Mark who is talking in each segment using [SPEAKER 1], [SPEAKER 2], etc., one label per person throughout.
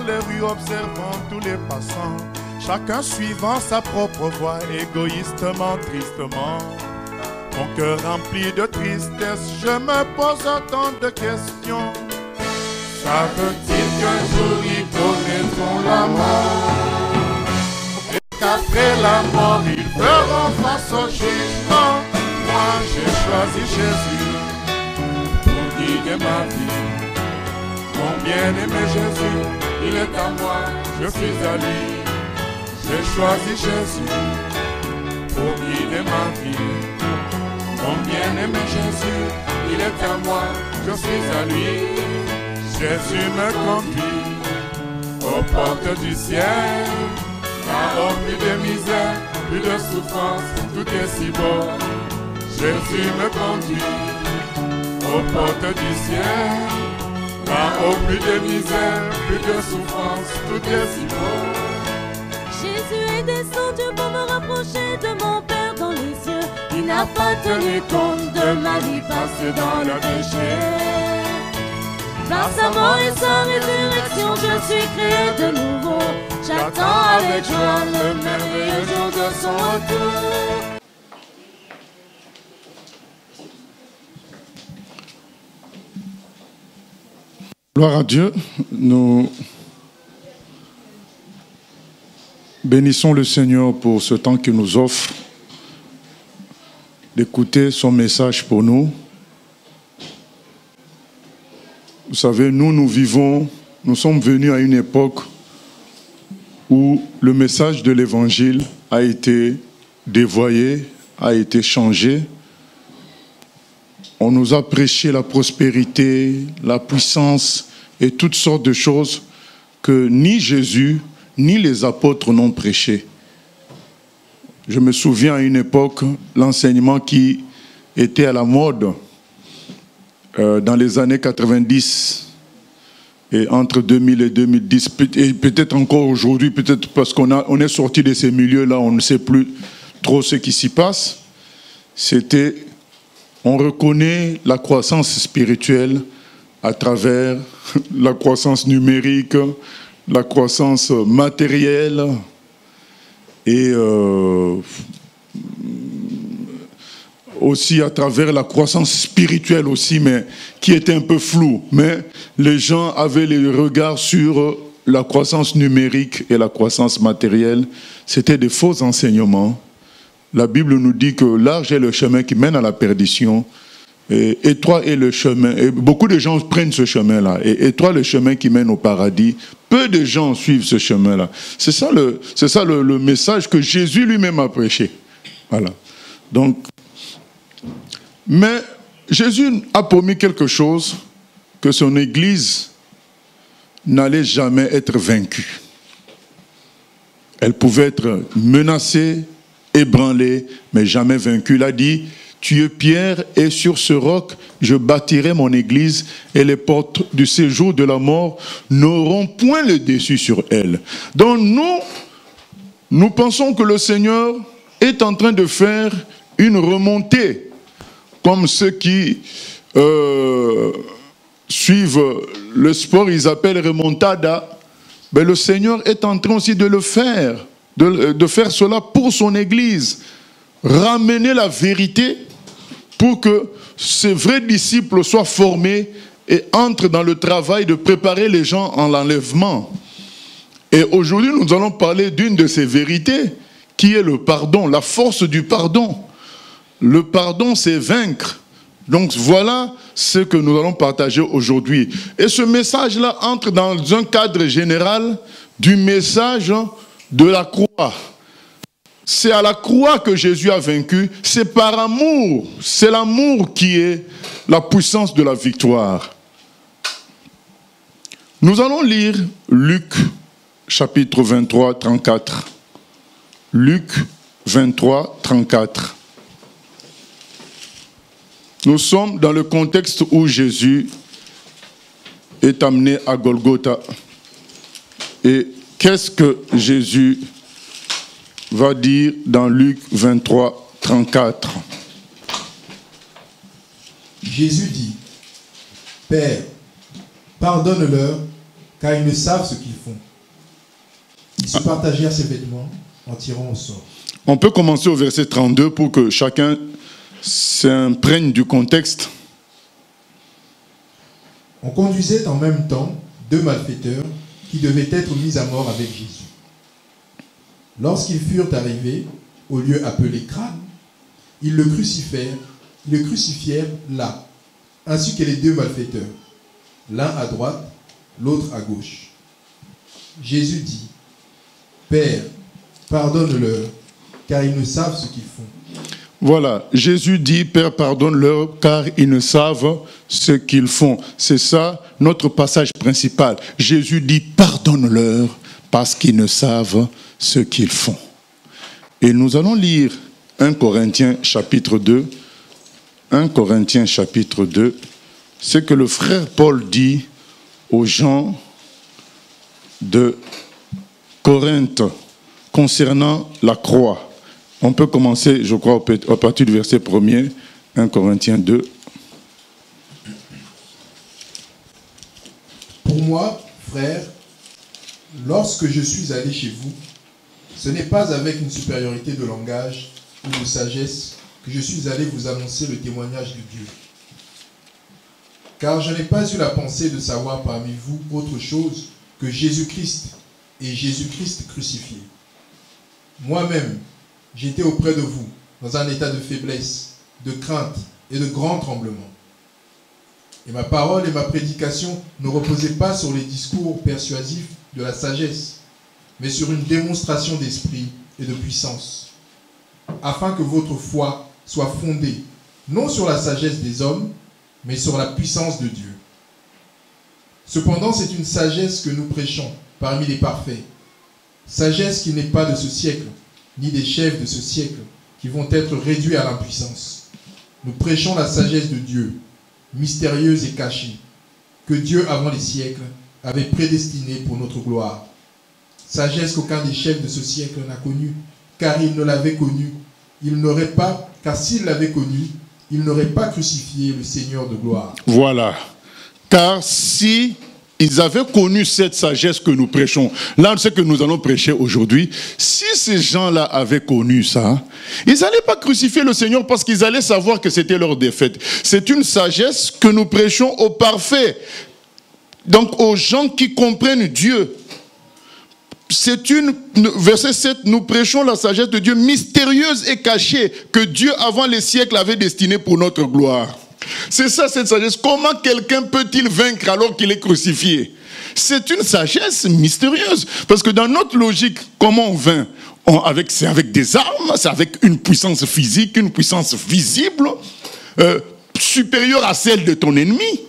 [SPEAKER 1] dans les rues observant tous les passants, chacun suivant sa propre voie, égoïstement, tristement. Mon cœur rempli de tristesse, je me pose tant de questions. Savent-ils qu'un jour ils connaîtront la mort, et qu'après la mort ils feront face au jugement? Moi j'ai choisi Jésus pour guider ma vie. Mon bien-aimé Jésus, il est à moi, je suis à lui. J'ai choisi Jésus pour guider ma vie. Mon bien-aimé Jésus, il est à moi, je suis à lui. Jésus me conduit aux portes du ciel. Là-haut, plus de misère, plus de souffrance, tout est si beau. Jésus me conduit aux portes du ciel. Là-haut, plus de misère, plus de souffrance, tout est si beau.
[SPEAKER 2] Jésus est descendu pour me rapprocher de mon Père dans les cieux. Il n'a pas tenu compte de ma vie passée dans le péché. Par sa mort et sa résurrection, je suis créé de nouveau. J'attends avec joie le merveilleux jour de son retour.
[SPEAKER 3] Gloire à Dieu, nous bénissons le Seigneur pour ce temps qu'il nous offre d'écouter son message pour nous. Vous savez, nous sommes venus à une époque où le message de l'Évangile a été dévoyé, a été changé. On nous a prêché la prospérité, la puissance et toutes sortes de choses que ni Jésus ni les apôtres n'ont prêché. Je me souviens à une époque, l'enseignement qui était à la mode dans les années 90 et entre 2000 et 2010, et peut-être encore aujourd'hui, peut-être parce qu'on est sorti de ces milieux-là, on ne sait plus trop ce qui s'y passe. C'était, on reconnaît la croissance spirituelle à travers la croissance numérique, la croissance matérielle et aussi à travers la croissance spirituelle aussi, mais qui était un peu floue. Mais les gens avaient les regards sur la croissance numérique et la croissance matérielle. C'était des faux enseignements. La Bible nous dit que large est le chemin qui mène à la perdition, et étroit est le chemin. Et beaucoup de gens prennent ce chemin-là. Et étroit le chemin qui mène au paradis. Peu de gens suivent ce chemin-là. C'est ça le message que Jésus lui-même a prêché. Voilà. Donc, mais Jésus a promis quelque chose, que son Église n'allait jamais être vaincue. Elle pouvait être menacée, ébranlée, mais jamais vaincue. Il a dit, tu es Pierre, et sur ce roc, je bâtirai mon Église, et les portes du séjour de la mort n'auront point le dessus sur elle. Donc nous pensons que le Seigneur est en train de faire une remontée, comme ceux qui suivent le sport, ils appellent remontada. Mais le Seigneur est en train aussi de le faire, de faire cela pour son Église. Ramener la vérité pour que ces vrais disciples soient formés et entrent dans le travail de préparer les gens en l'enlèvement. Et aujourd'hui, nous allons parler d'une de ces vérités, qui est le pardon, la force du pardon. Le pardon, c'est vaincre. Donc voilà ce que nous allons partager aujourd'hui. Et ce message-là entre dans un cadre général du message de la croix. C'est à la croix que Jésus a vaincu. C'est par amour. C'est l'amour qui est la puissance de la victoire. Nous allons lire Luc, chapitre 23, 34. Luc 23, 34. Nous sommes dans le contexte où Jésus est amené à Golgotha. Et qu'est-ce que Jésus va dire dans Luc 23, 34?
[SPEAKER 4] Jésus dit, Père, pardonne-leur, car ils ne savent ce qu'ils font. Ils se partagèrent ses vêtements en tirant au sort.
[SPEAKER 3] On peut commencer au verset 32 pour que chacun s'imprègne du contexte.
[SPEAKER 4] On conduisait en même temps 2 malfaiteurs qui devaient être mis à mort avec Jésus. Lorsqu'ils furent arrivés au lieu appelé Crâne, ils le crucifièrent là, ainsi que les 2 malfaiteurs, l'un à droite, l'autre à gauche. Jésus dit, « Père, pardonne-leur, car ils ne savent ce qu'ils font. »
[SPEAKER 3] Voilà, Jésus dit, Père, pardonne-leur, car ils ne savent ce qu'ils font. C'est ça notre passage principal. Jésus dit, pardonne-leur, parce qu'ils ne savent ce qu'ils font. Et nous allons lire 1 Corinthiens chapitre 2. 1 Corinthiens chapitre 2, ce que le frère Paul dit aux gens de Corinthe concernant la croix. On peut commencer, je crois, à partir du verset 1er, 1 Corinthiens 2.
[SPEAKER 4] Pour moi, frère, lorsque je suis allé chez vous, ce n'est pas avec une supériorité de langage ou de sagesse que je suis allé vous annoncer le témoignage de Dieu. Car je n'ai pas eu la pensée de savoir parmi vous autre chose que Jésus-Christ et Jésus-Christ crucifié. Moi-même, j'étais auprès de vous dans un état de faiblesse, de crainte et de grand tremblement. Et ma parole et ma prédication ne reposaient pas sur les discours persuasifs de la sagesse, mais sur une démonstration d'esprit et de puissance, afin que votre foi soit fondée, non sur la sagesse des hommes, mais sur la puissance de Dieu. Cependant, c'est une sagesse que nous prêchons parmi les parfaits, sagesse qui n'est pas de ce siècle, ni des chefs de ce siècle, qui vont être réduits à l'impuissance. Nous prêchons la sagesse de Dieu, mystérieuse et cachée, que Dieu, avant les siècles, avait prédestinée pour notre gloire. Sagesse qu'aucun des chefs de ce siècle n'a connue, car il ne l'avait connue. Car s'il l'avait connu, il n'aurait pas crucifié le Seigneur de gloire.
[SPEAKER 3] Voilà. Car si ils avaient connu cette sagesse que nous prêchons, là, ce que nous allons prêcher aujourd'hui, si ces gens-là avaient connu ça, ils n'allaient pas crucifier le Seigneur parce qu'ils allaient savoir que c'était leur défaite. C'est une sagesse que nous prêchons aux parfaits, donc aux gens qui comprennent Dieu. Verset 7, nous prêchons la sagesse de Dieu mystérieuse et cachée que Dieu avant les siècles avait destinée pour notre gloire. C'est ça cette sagesse. Comment quelqu'un peut-il vaincre alors qu'il est crucifié? C'est une sagesse mystérieuse. Parce que dans notre logique, comment on vainc? C'est avec des armes, c'est avec une puissance physique, une puissance visible, supérieure à celle de ton ennemi.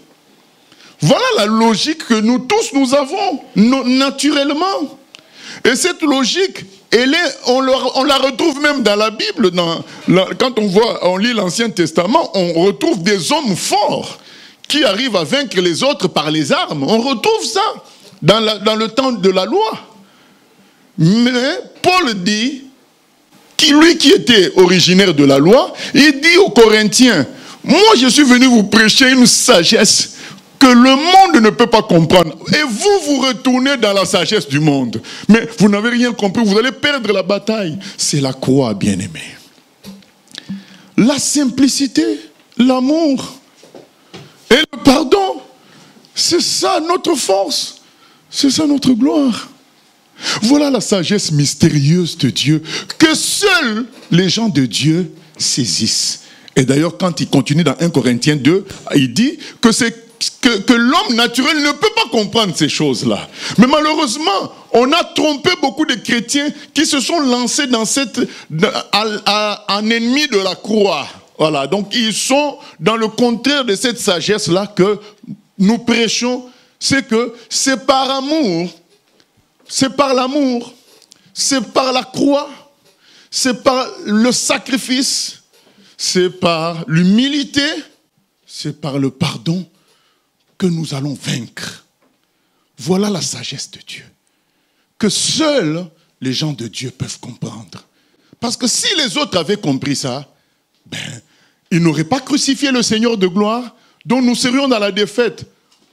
[SPEAKER 3] Voilà la logique que nous tous nous avons, naturellement. Et cette logique, on la retrouve même dans la Bible. Quand on lit l'Ancien Testament, on retrouve des hommes forts qui arrivent à vaincre les autres par les armes. On retrouve ça dans le temps de la loi. Mais Paul dit, lui qui était originaire de la loi, il dit aux Corinthiens, moi je suis venu vous prêcher une sagesse que le monde ne peut pas comprendre. Et vous retournez dans la sagesse du monde. Mais vous n'avez rien compris, vous allez perdre la bataille. C'est la croix, bien-aimé. La simplicité, l'amour et le pardon, c'est ça notre force. C'est ça notre gloire. Voilà la sagesse mystérieuse de Dieu que seuls les gens de Dieu saisissent. Et d'ailleurs, quand il continue dans 1 Corinthiens 2, il dit que l'homme naturel ne peut pas comprendre ces choses-là. Mais malheureusement, on a trompé beaucoup de chrétiens qui se sont lancés dans en ennemi de la croix. Voilà, donc ils sont dans le contraire de cette sagesse-là que nous prêchons. C'est que c'est par amour, c'est par l'amour, c'est par la croix, c'est par le sacrifice, c'est par l'humilité, c'est par le pardon que nous allons vaincre. Voilà la sagesse de Dieu, que seuls les gens de Dieu peuvent comprendre. Parce que si les autres avaient compris ça, ils n'auraient pas crucifié le Seigneur de gloire, dont nous serions dans la défaite.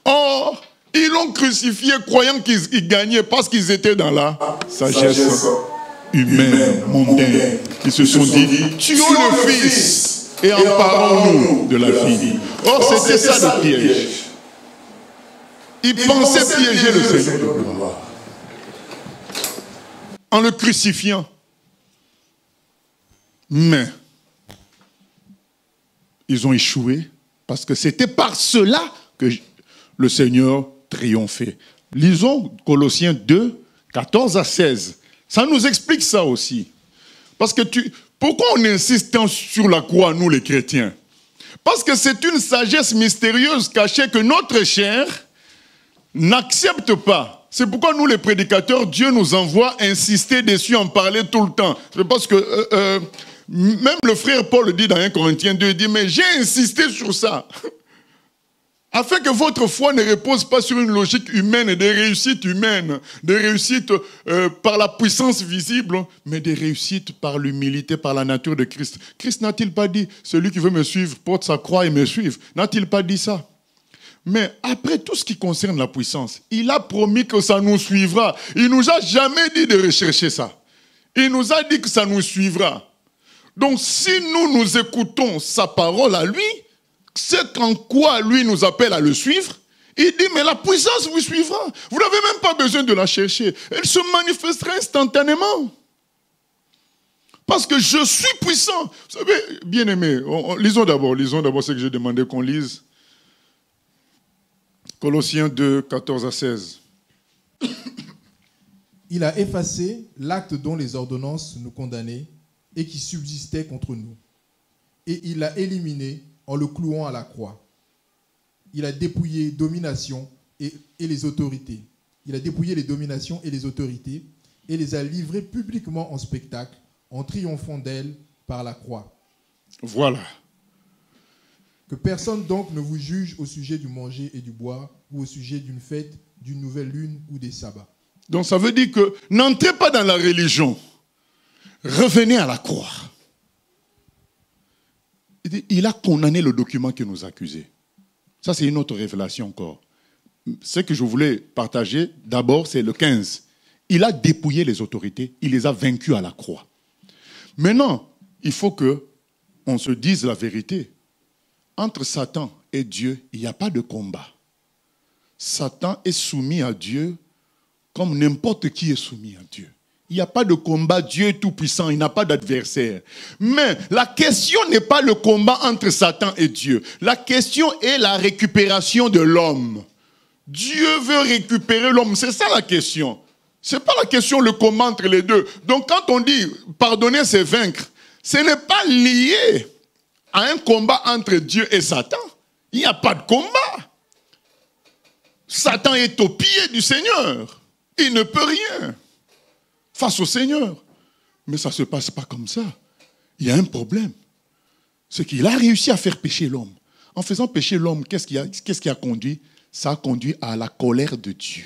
[SPEAKER 3] Or, Ils l'ont crucifié croyant qu'ils gagnaient parce qu'ils étaient dans la sagesse humaine, mondaine. Ils se sont dit, tuons le Fils et emparons-nous de la fille. Or, c'était ça le piège. Ils pensaient piéger le Seigneur de gloire en le crucifiant. Mais ils ont échoué parce que c'était par cela que le Seigneur triomphait. Lisons Colossiens 2, 14 à 16. Ça nous explique ça aussi. Parce que pourquoi on insiste tant sur la croix, nous les chrétiens? Parce que c'est une sagesse mystérieuse cachée que notre chair n'accepte pas. C'est pourquoi nous les prédicateurs, Dieu nous envoie insister dessus, en parler tout le temps. C'est parce que même le frère Paul dit dans 1 Corinthiens 2, il dit, mais j'ai insisté sur ça. Afin que votre foi ne repose pas sur une logique humaine et des réussites humaines, des réussites par la puissance visible, mais des réussites par l'humilité, par la nature de Christ. Christ n'a-t-il pas dit, celui qui veut me suivre porte sa croix et me suive? N'a-t-il pas dit ça? Mais après tout ce qui concerne la puissance, il a promis que ça nous suivra. Il ne nous a jamais dit de rechercher ça. Il nous a dit que ça nous suivra. Donc si nous écoutons sa parole à lui, c'est en quoi lui nous appelle à le suivre. Il dit, mais la puissance vous suivra. Vous n'avez même pas besoin de la chercher. Elle se manifestera instantanément. Parce que je suis puissant. Vous savez, bien aimé, lisons d'abord ce que j'ai demandé qu'on lise. Colossiens 2, 14 à 16.
[SPEAKER 4] Il a effacé l'acte dont les ordonnances nous condamnaient et qui subsistait contre nous. Et il l'a éliminé en le clouant à la croix. Il a dépouillé domination et les autorités. Il a dépouillé les dominations et les autorités et les a livrées publiquement en spectacle en triomphant d'elles par la croix.
[SPEAKER 3] Voilà.
[SPEAKER 4] Que personne donc ne vous juge au sujet du manger et du boire ou au sujet d'une fête, d'une nouvelle lune ou des sabbats.
[SPEAKER 3] Donc ça veut dire que n'entrez pas dans la religion. Revenez à la croix. Il a condamné le document qui nous accusait. Ça, c'est une autre révélation encore. Ce que je voulais partager, d'abord, c'est le 15. Il a dépouillé les autorités, il les a vaincus à la croix. Maintenant, il faut qu'on se dise la vérité. Entre Satan et Dieu, il n'y a pas de combat. Satan est soumis à Dieu comme n'importe qui est soumis à Dieu. Il n'y a pas de combat, Dieu est tout-puissant, il n'a pas d'adversaire. Mais la question n'est pas le combat entre Satan et Dieu. La question est la récupération de l'homme. Dieu veut récupérer l'homme, c'est ça la question. Ce n'est pas la question le combat entre les deux. Donc quand on dit pardonner c'est vaincre, ce n'est pas lié à un combat entre Dieu et Satan. Il n'y a pas de combat. Satan est au pied du Seigneur. Il ne peut rien face au Seigneur. Mais ça ne se passe pas comme ça. Il y a un problème. C'est qu'il a réussi à faire pécher l'homme. En faisant pécher l'homme, qu'est-ce qui a conduit? Ça a conduit à la colère de Dieu.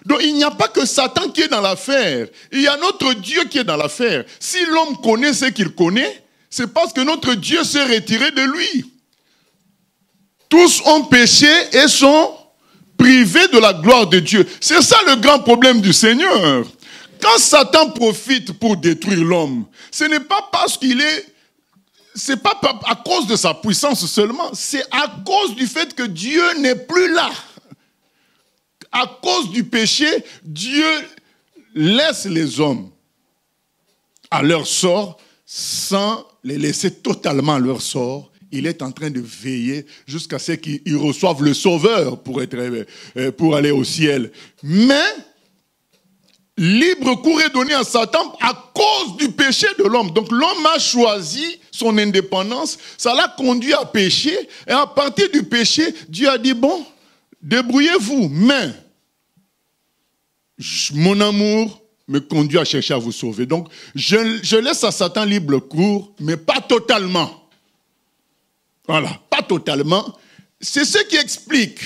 [SPEAKER 3] Donc il n'y a pas que Satan qui est dans l'affaire. Il y a notre Dieu qui est dans l'affaire. Si l'homme connaît ce qu'il connaît, c'est parce que notre Dieu s'est retiré de lui. Tous ont péché et sont privés de la gloire de Dieu. C'est ça le grand problème du Seigneur. Quand Satan profite pour détruire l'homme, ce n'est pas parce qu'il est... C'est pas à cause de sa puissance seulement, c'est à cause du fait que Dieu n'est plus là. À cause du péché, Dieu laisse les hommes à leur sort sans les laisser totalement à leur sort. Il est en train de veiller jusqu'à ce qu'ils reçoivent le Sauveur pour aller au ciel. Mais libre cours est donné à Satan à cause du péché de l'homme. Donc l'homme a choisi son indépendance, ça l'a conduit à pécher. Et à partir du péché, Dieu a dit, bon, débrouillez-vous, mais mon amour me conduit à chercher à vous sauver. Donc je laisse à Satan libre cours, mais pas totalement. Voilà, pas totalement. C'est ce qui explique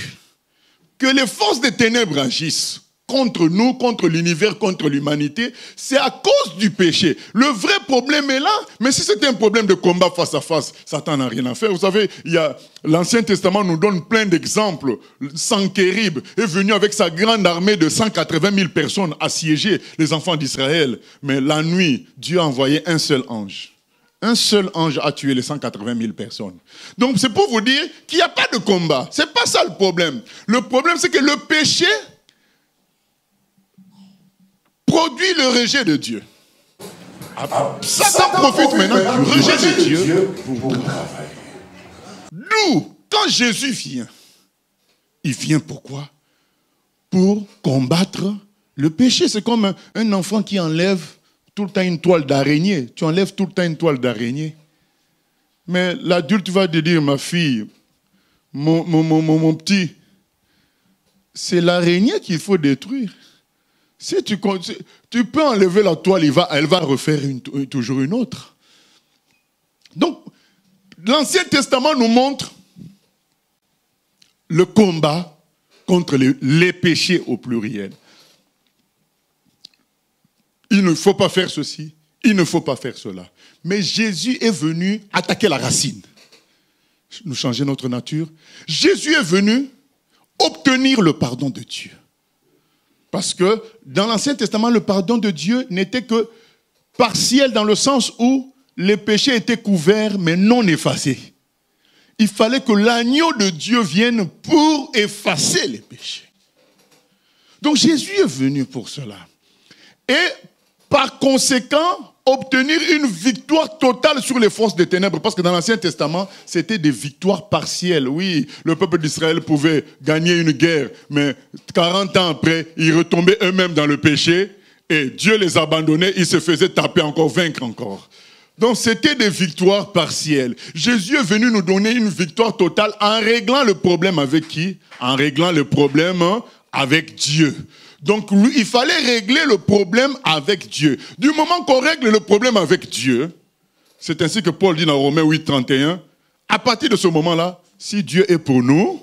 [SPEAKER 3] que les forces des ténèbres agissent. contre nous, contre l'univers, contre l'humanité, c'est à cause du péché. Le vrai problème est là, mais si c'était un problème de combat face à face, Satan n'a rien à faire. Vous savez, l'Ancien Testament nous donne plein d'exemples. Sanchérib est venu avec sa grande armée de 180 000 personnes assiéger les enfants d'Israël. Mais la nuit, Dieu a envoyé un seul ange. Un seul ange a tué les 180 000 personnes. Donc c'est pour vous dire qu'il n'y a pas de combat. Ce n'est pas ça le problème. Le problème, c'est que le péché produit le rejet de Dieu. Satan profite maintenant du rejet de Dieu pour travailler. Nous, quand Jésus vient, il vient pourquoi? Pour combattre le péché. C'est comme un enfant qui enlève tout le temps une toile d'araignée. Tu enlèves tout le temps une toile d'araignée. Mais l'adulte va te dire, ma fille, mon petit, c'est l'araignée qu'il faut détruire. Si tu peux enlever la toile, elle va refaire toujours une autre. Donc, l'Ancien Testament nous montre le combat contre les péchés au pluriel. Il ne faut pas faire ceci, il ne faut pas faire cela. Mais Jésus est venu attaquer la racine. Nous changer notre nature. Jésus est venu obtenir le pardon de Dieu. Parce que dans l'Ancien Testament, le pardon de Dieu n'était que partiel dans le sens où les péchés étaient couverts mais non effacés. Il fallait que l'agneau de Dieu vienne pour effacer les péchés. Donc Jésus est venu pour cela. Et par conséquent, obtenir une victoire totale sur les forces des ténèbres. Parce que dans l'Ancien Testament, c'était des victoires partielles. Oui, le peuple d'Israël pouvait gagner une guerre, mais 40 ans après, ils retombaient eux-mêmes dans le péché et Dieu les abandonnait, ils se faisaient taper encore, vaincre encore. Donc c'était des victoires partielles. Jésus est venu nous donner une victoire totale en réglant le problème avec qui? En réglant le problème avec Dieu. Donc, il fallait régler le problème avec Dieu. Du moment qu'on règle le problème avec Dieu, c'est ainsi que Paul dit dans Romains 8, 31, à partir de ce moment-là, si Dieu est pour nous,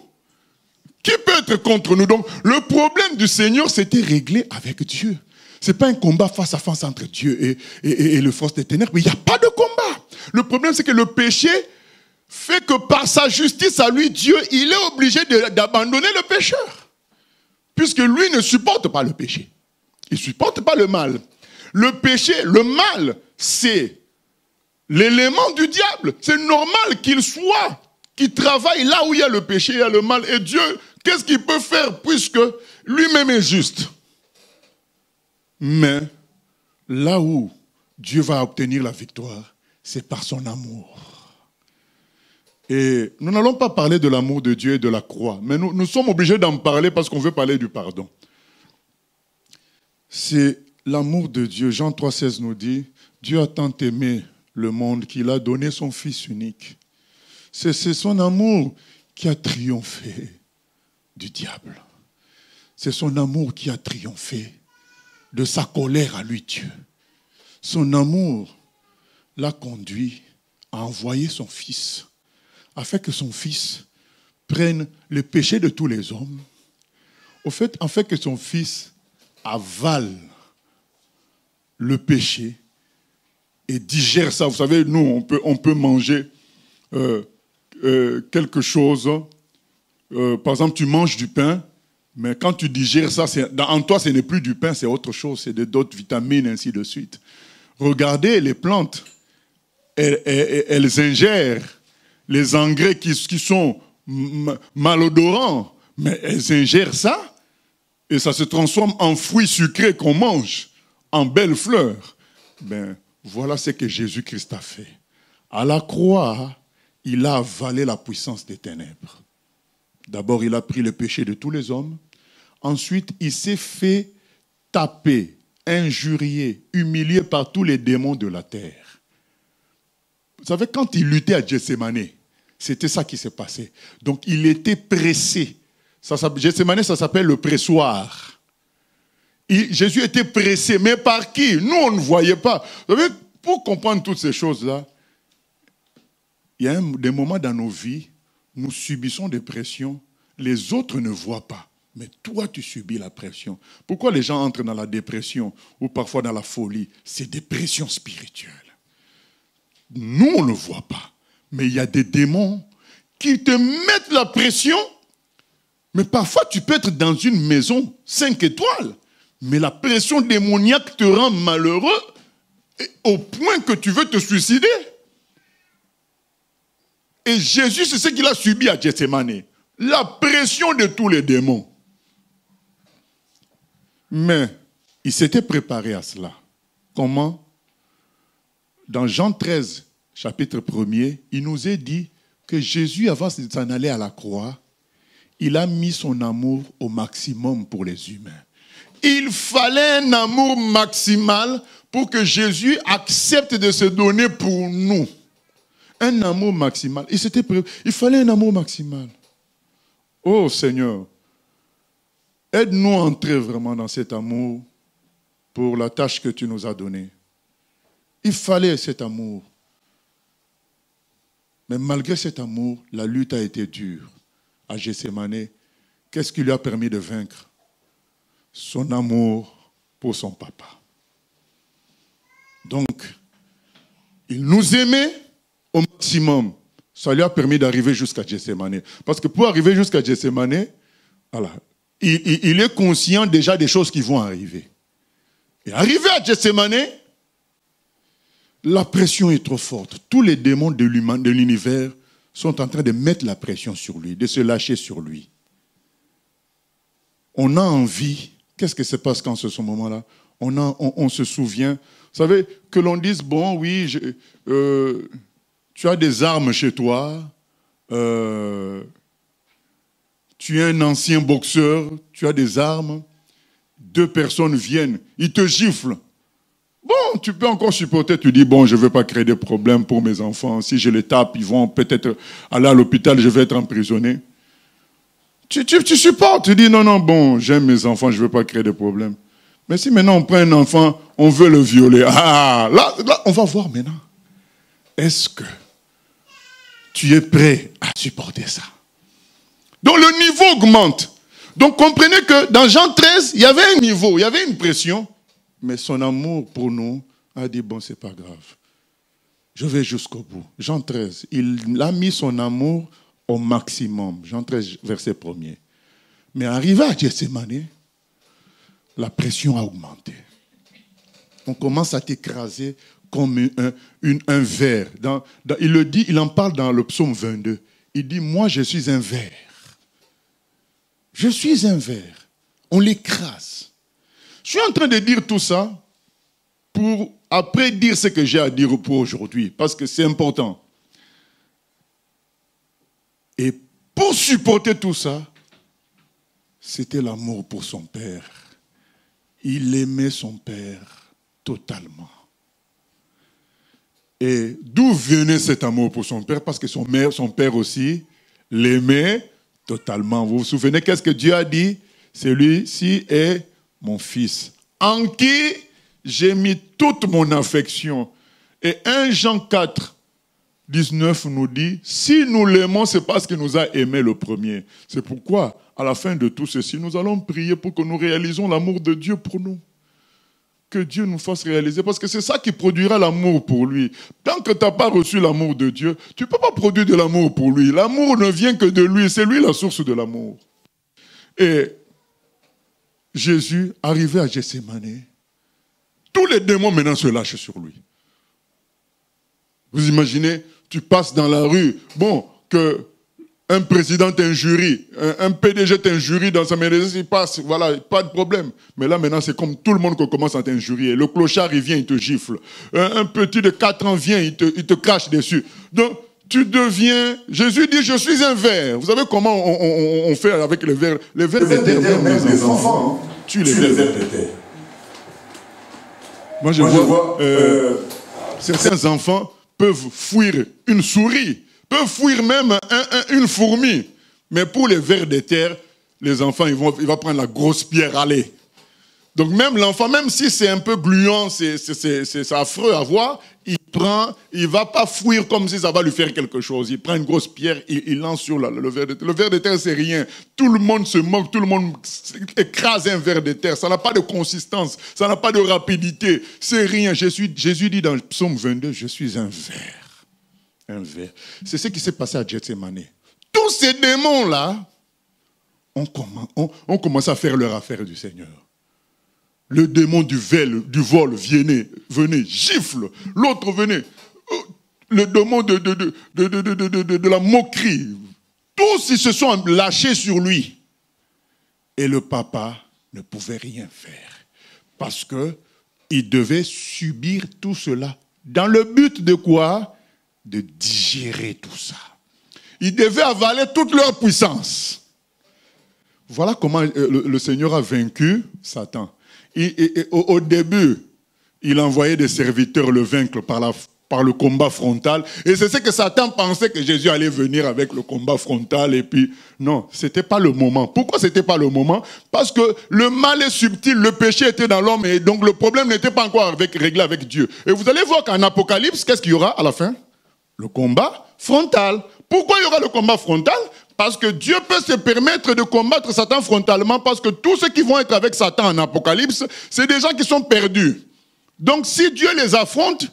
[SPEAKER 3] qui peut être contre nous? Donc, le problème du Seigneur, c'était réglé avec Dieu. Ce n'est pas un combat face à face entre Dieu et le force des ténèbres. Il n'y a pas de combat. Le problème, c'est que le péché fait que par sa justice à lui, Dieu, il est obligé d'abandonner le pécheur. Puisque lui ne supporte pas le péché. Il ne supporte pas le mal. Le péché, le mal, c'est l'élément du diable. C'est normal qu'il travaille là où il y a le péché, il y a le mal. Et Dieu, qu'est-ce qu'il peut faire puisque lui-même est juste? Mais là où Dieu va obtenir la victoire, c'est par son amour. Et nous n'allons pas parler de l'amour de Dieu et de la croix, mais nous sommes obligés d'en parler parce qu'on veut parler du pardon. C'est l'amour de Dieu. Jean 3,16 nous dit, Dieu a tant aimé le monde qu'il a donné son Fils unique. C'est son amour qui a triomphé du diable. C'est son amour qui a triomphé de sa colère à lui, Dieu. Son amour l'a conduit à envoyer son Fils, afin que son Fils prenne le péché de tous les hommes, afin que son Fils avale le péché et digère ça. Vous savez, nous, on peut manger quelque chose. Par exemple, tu manges du pain, mais quand tu digères ça, en toi, ce n'est plus du pain, c'est autre chose, c'est d'autres vitamines, ainsi de suite. Regardez les plantes, elles ingèrent les engrais qui sont malodorants, mais elles ingèrent ça et ça se transforme en fruits sucrés qu'on mange, en belles fleurs. Ben, voilà ce que Jésus-Christ a fait. À la croix, il a avalé la puissance des ténèbres. D'abord, il a pris le péché de tous les hommes. Ensuite, il s'est fait taper, injurier, humilier par tous les démons de la terre. Vous savez, quand il luttait à Gethsémane, c'était ça qui s'est passé. Donc, il était pressé. Gethsémane, ça s'appelle le pressoir. Jésus était pressé. Mais par qui? Nous, on ne voyait pas. Vous savez, pour comprendre toutes ces choses-là, il y a des moments dans nos vies, nous subissons des pressions, les autres ne voient pas. Mais toi, tu subis la pression. Pourquoi les gens entrent dans la dépression ou parfois dans la folie? C'est des pressions spirituelles. Nous, on ne le voit pas. Mais il y a des démons qui te mettent la pression. Mais parfois, tu peux être dans une maison 5 étoiles. Mais la pression démoniaque te rend malheureux au point que tu veux te suicider. Et Jésus, c'est ce qu'il a subi à Gethsémane. La pression de tous les démons. Mais il s'était préparé à cela. Comment? Dans Jean 13, chapitre 1er, il nous est dit que Jésus, avant de s'en aller à la croix, il a mis son amour au maximum pour les humains. Il fallait un amour maximal pour que Jésus accepte de se donner pour nous. Un amour maximal. Il fallait un amour maximal. Oh Seigneur, aide-nous à entrer vraiment dans cet amour pour la tâche que tu nous as donnée. Il fallait cet amour. Mais malgré cet amour, la lutte a été dure. À Gethsémane, qu'est-ce qui lui a permis de vaincre? Son amour pour son papa. Donc, il nous aimait au maximum. Ça lui a permis d'arriver jusqu'à Gethsémane. Parce que pour arriver jusqu'à Gethsémane, voilà, il est conscient déjà des choses qui vont arriver. Et arrivé à Gethsémane, la pression est trop forte. Tous les démons de l'univers sont en train de mettre la pression sur lui, de se lâcher sur lui. On a envie, qu'est-ce que se passe quand ce moment-là? On se souvient, vous savez, que l'on dise, bon, oui, tu as des armes chez toi, tu es un ancien boxeur, tu as des armes, 2 personnes viennent, ils te giflent. Bon, tu peux encore supporter, tu dis, bon, je ne veux pas créer des problèmes pour mes enfants. Si je les tape, ils vont peut-être aller à l'hôpital, je vais être emprisonné. Tu supportes, tu dis, non, bon, j'aime mes enfants, je ne veux pas créer de problèmes. Mais si maintenant on prend un enfant, on veut le violer, là, on va voir maintenant. Est-ce que tu es prêt à supporter ça? Donc le niveau augmente. Donc comprenez que dans Jean 13, il y avait un niveau, il y avait une pression. Mais son amour pour nous a dit, bon, c'est pas grave. Je vais jusqu'au bout. Jean 13, il a mis son amour au maximum. Jean 13, verset 1er. Mais arrivé à Gethsémane, la pression a augmenté. On commence à t'écraser comme un ver. Il le dit, il en parle dans le psaume 22. Il dit, moi je suis un ver. Je suis un ver. On l'écrase. Je suis en train de dire tout ça pour après dire ce que j'ai à dire pour aujourd'hui, parce que c'est important. Et pour supporter tout ça, c'était l'amour pour son père. Il aimait son père totalement. Et d'où venait cet amour pour son père? Parce que son père aussi l'aimait totalement. Vous vous souvenez, qu'est-ce que Dieu a dit? Celui-ci est mon fils, en qui j'ai mis toute mon affection. Et 1 Jean 4, 19 nous dit, si nous l'aimons, c'est parce qu'il nous a aimé le premier. C'est pourquoi, à la fin de tout ceci, nous allons prier pour que nous réalisons l'amour de Dieu pour nous. Que Dieu nous fasse réaliser, parce que c'est ça qui produira l'amour pour lui. Tant que tu n'as pas reçu l'amour de Dieu, tu ne peux pas produire de l'amour pour lui. L'amour ne vient que de lui, c'est lui la source de l'amour. Et Jésus, arrivé à Gethsémane, tous les démons maintenant se lâchent sur lui. Vous imaginez, tu passes dans la rue, bon, que un président t'injurie, un PDG t'injurie dans sa maison, il passe, voilà, pas de problème. Mais là maintenant, c'est comme tout le monde qui commence à t'injurier. Le clochard, il vient, il te gifle. Un petit de 4 ans vient, il te crache dessus. Donc, tu deviens... Jésus dit, je suis un ver. Vous savez comment on fait avec les vers? Les vers de terre, même les enfants, tu les vers de terre. Moi, je vois certains enfants peuvent fuir une souris, peuvent fuir même une fourmi. Mais pour les vers de terre, les enfants, ils vont prendre la grosse pierre, allez. Donc même l'enfant, même si c'est un peu gluant, c'est affreux à voir, il ne va pas fouir comme si ça va lui faire quelque chose. Il prend une grosse pierre, il lance sur le ver de terre. Le ver de terre, c'est rien. Tout le monde se moque, tout le monde écrase un ver de terre. Ça n'a pas de consistance, ça n'a pas de rapidité. C'est rien. Jésus dit dans le psaume 22, je suis un ver. Un ver. C'est ce qui s'est passé à Gethsemane. Tous ces démons-là ont commencé à faire leur affaire du Seigneur. Le démon du vol, venez, gifle. L'autre venait. Le démon de la moquerie. Tous, ils se sont lâchés sur lui. Et le papa ne pouvait rien faire. Parce qu'il devait subir tout cela. Dans le but de quoi? De digérer tout ça. Il devait avaler toute leur puissance. Voilà comment le Seigneur a vaincu Satan. Au début, il envoyait des serviteurs le vaincre par le combat frontal. Et c'est ce que Satan pensait que Jésus allait venir avec le combat frontal. Et puis, non, ce n'était pas le moment. Pourquoi ce n'était pas le moment? Parce que le mal est subtil, le péché était dans l'homme. Et donc, le problème n'était pas encore réglé avec Dieu. Et vous allez voir qu'en Apocalypse, qu'est-ce qu'il y aura à la fin? Le combat frontal. Pourquoi il y aura le combat frontal? Parce que Dieu peut se permettre de combattre Satan frontalement, parce que tous ceux qui vont être avec Satan en Apocalypse, c'est des gens qui sont perdus. Donc si Dieu les affronte,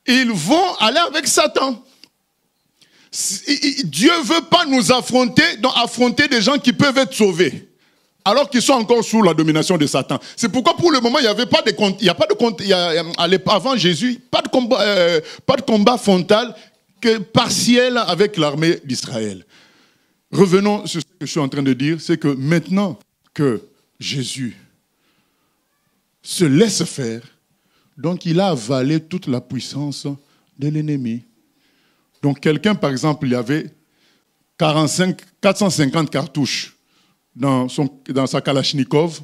[SPEAKER 3] ils vont aller avec Satan. Dieu ne veut pas nous affronter, donc affronter des gens qui peuvent être sauvés, alors qu'ils sont encore sous la domination de Satan. C'est pourquoi pour le moment, il n'y avait pas de compte, avant Jésus, pas de combat frontal que partiel avec l'armée d'Israël. Revenons sur ce que je suis en train de dire, c'est que maintenant que Jésus se laisse faire, donc il a avalé toute la puissance de l'ennemi. Donc quelqu'un, par exemple, il y avait 450 cartouches dans sa Kalachnikov.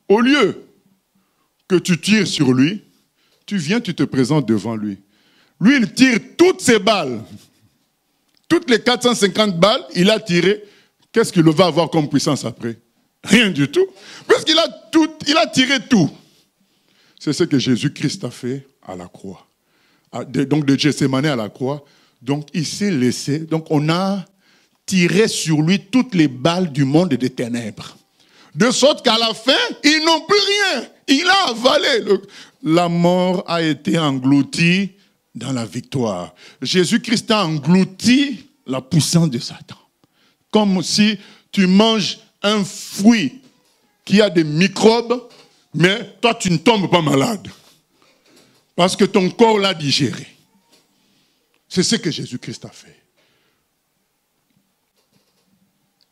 [SPEAKER 3] Au lieu que tu tires sur lui, tu viens, tu te présentes devant lui. Lui, il tire toutes ses balles. Toutes les 450 balles, il a tiré. Qu'est-ce qu'il va avoir comme puissance après? Rien du tout. Parce qu'il a tiré tout. C'est ce que Jésus-Christ a fait à la croix. Donc de Gethsemane à la croix. Donc il s'est laissé. Donc on a tiré sur lui toutes les balles du monde des ténèbres. De sorte qu'à la fin, ils n'ont plus rien. Il a avalé. La mort a été engloutie dans la victoire. Jésus-Christ a englouti la puissance de Satan. Comme si tu manges un fruit qui a des microbes, mais toi tu ne tombes pas malade. Parce que ton corps l'a digéré. C'est ce que Jésus-Christ a fait.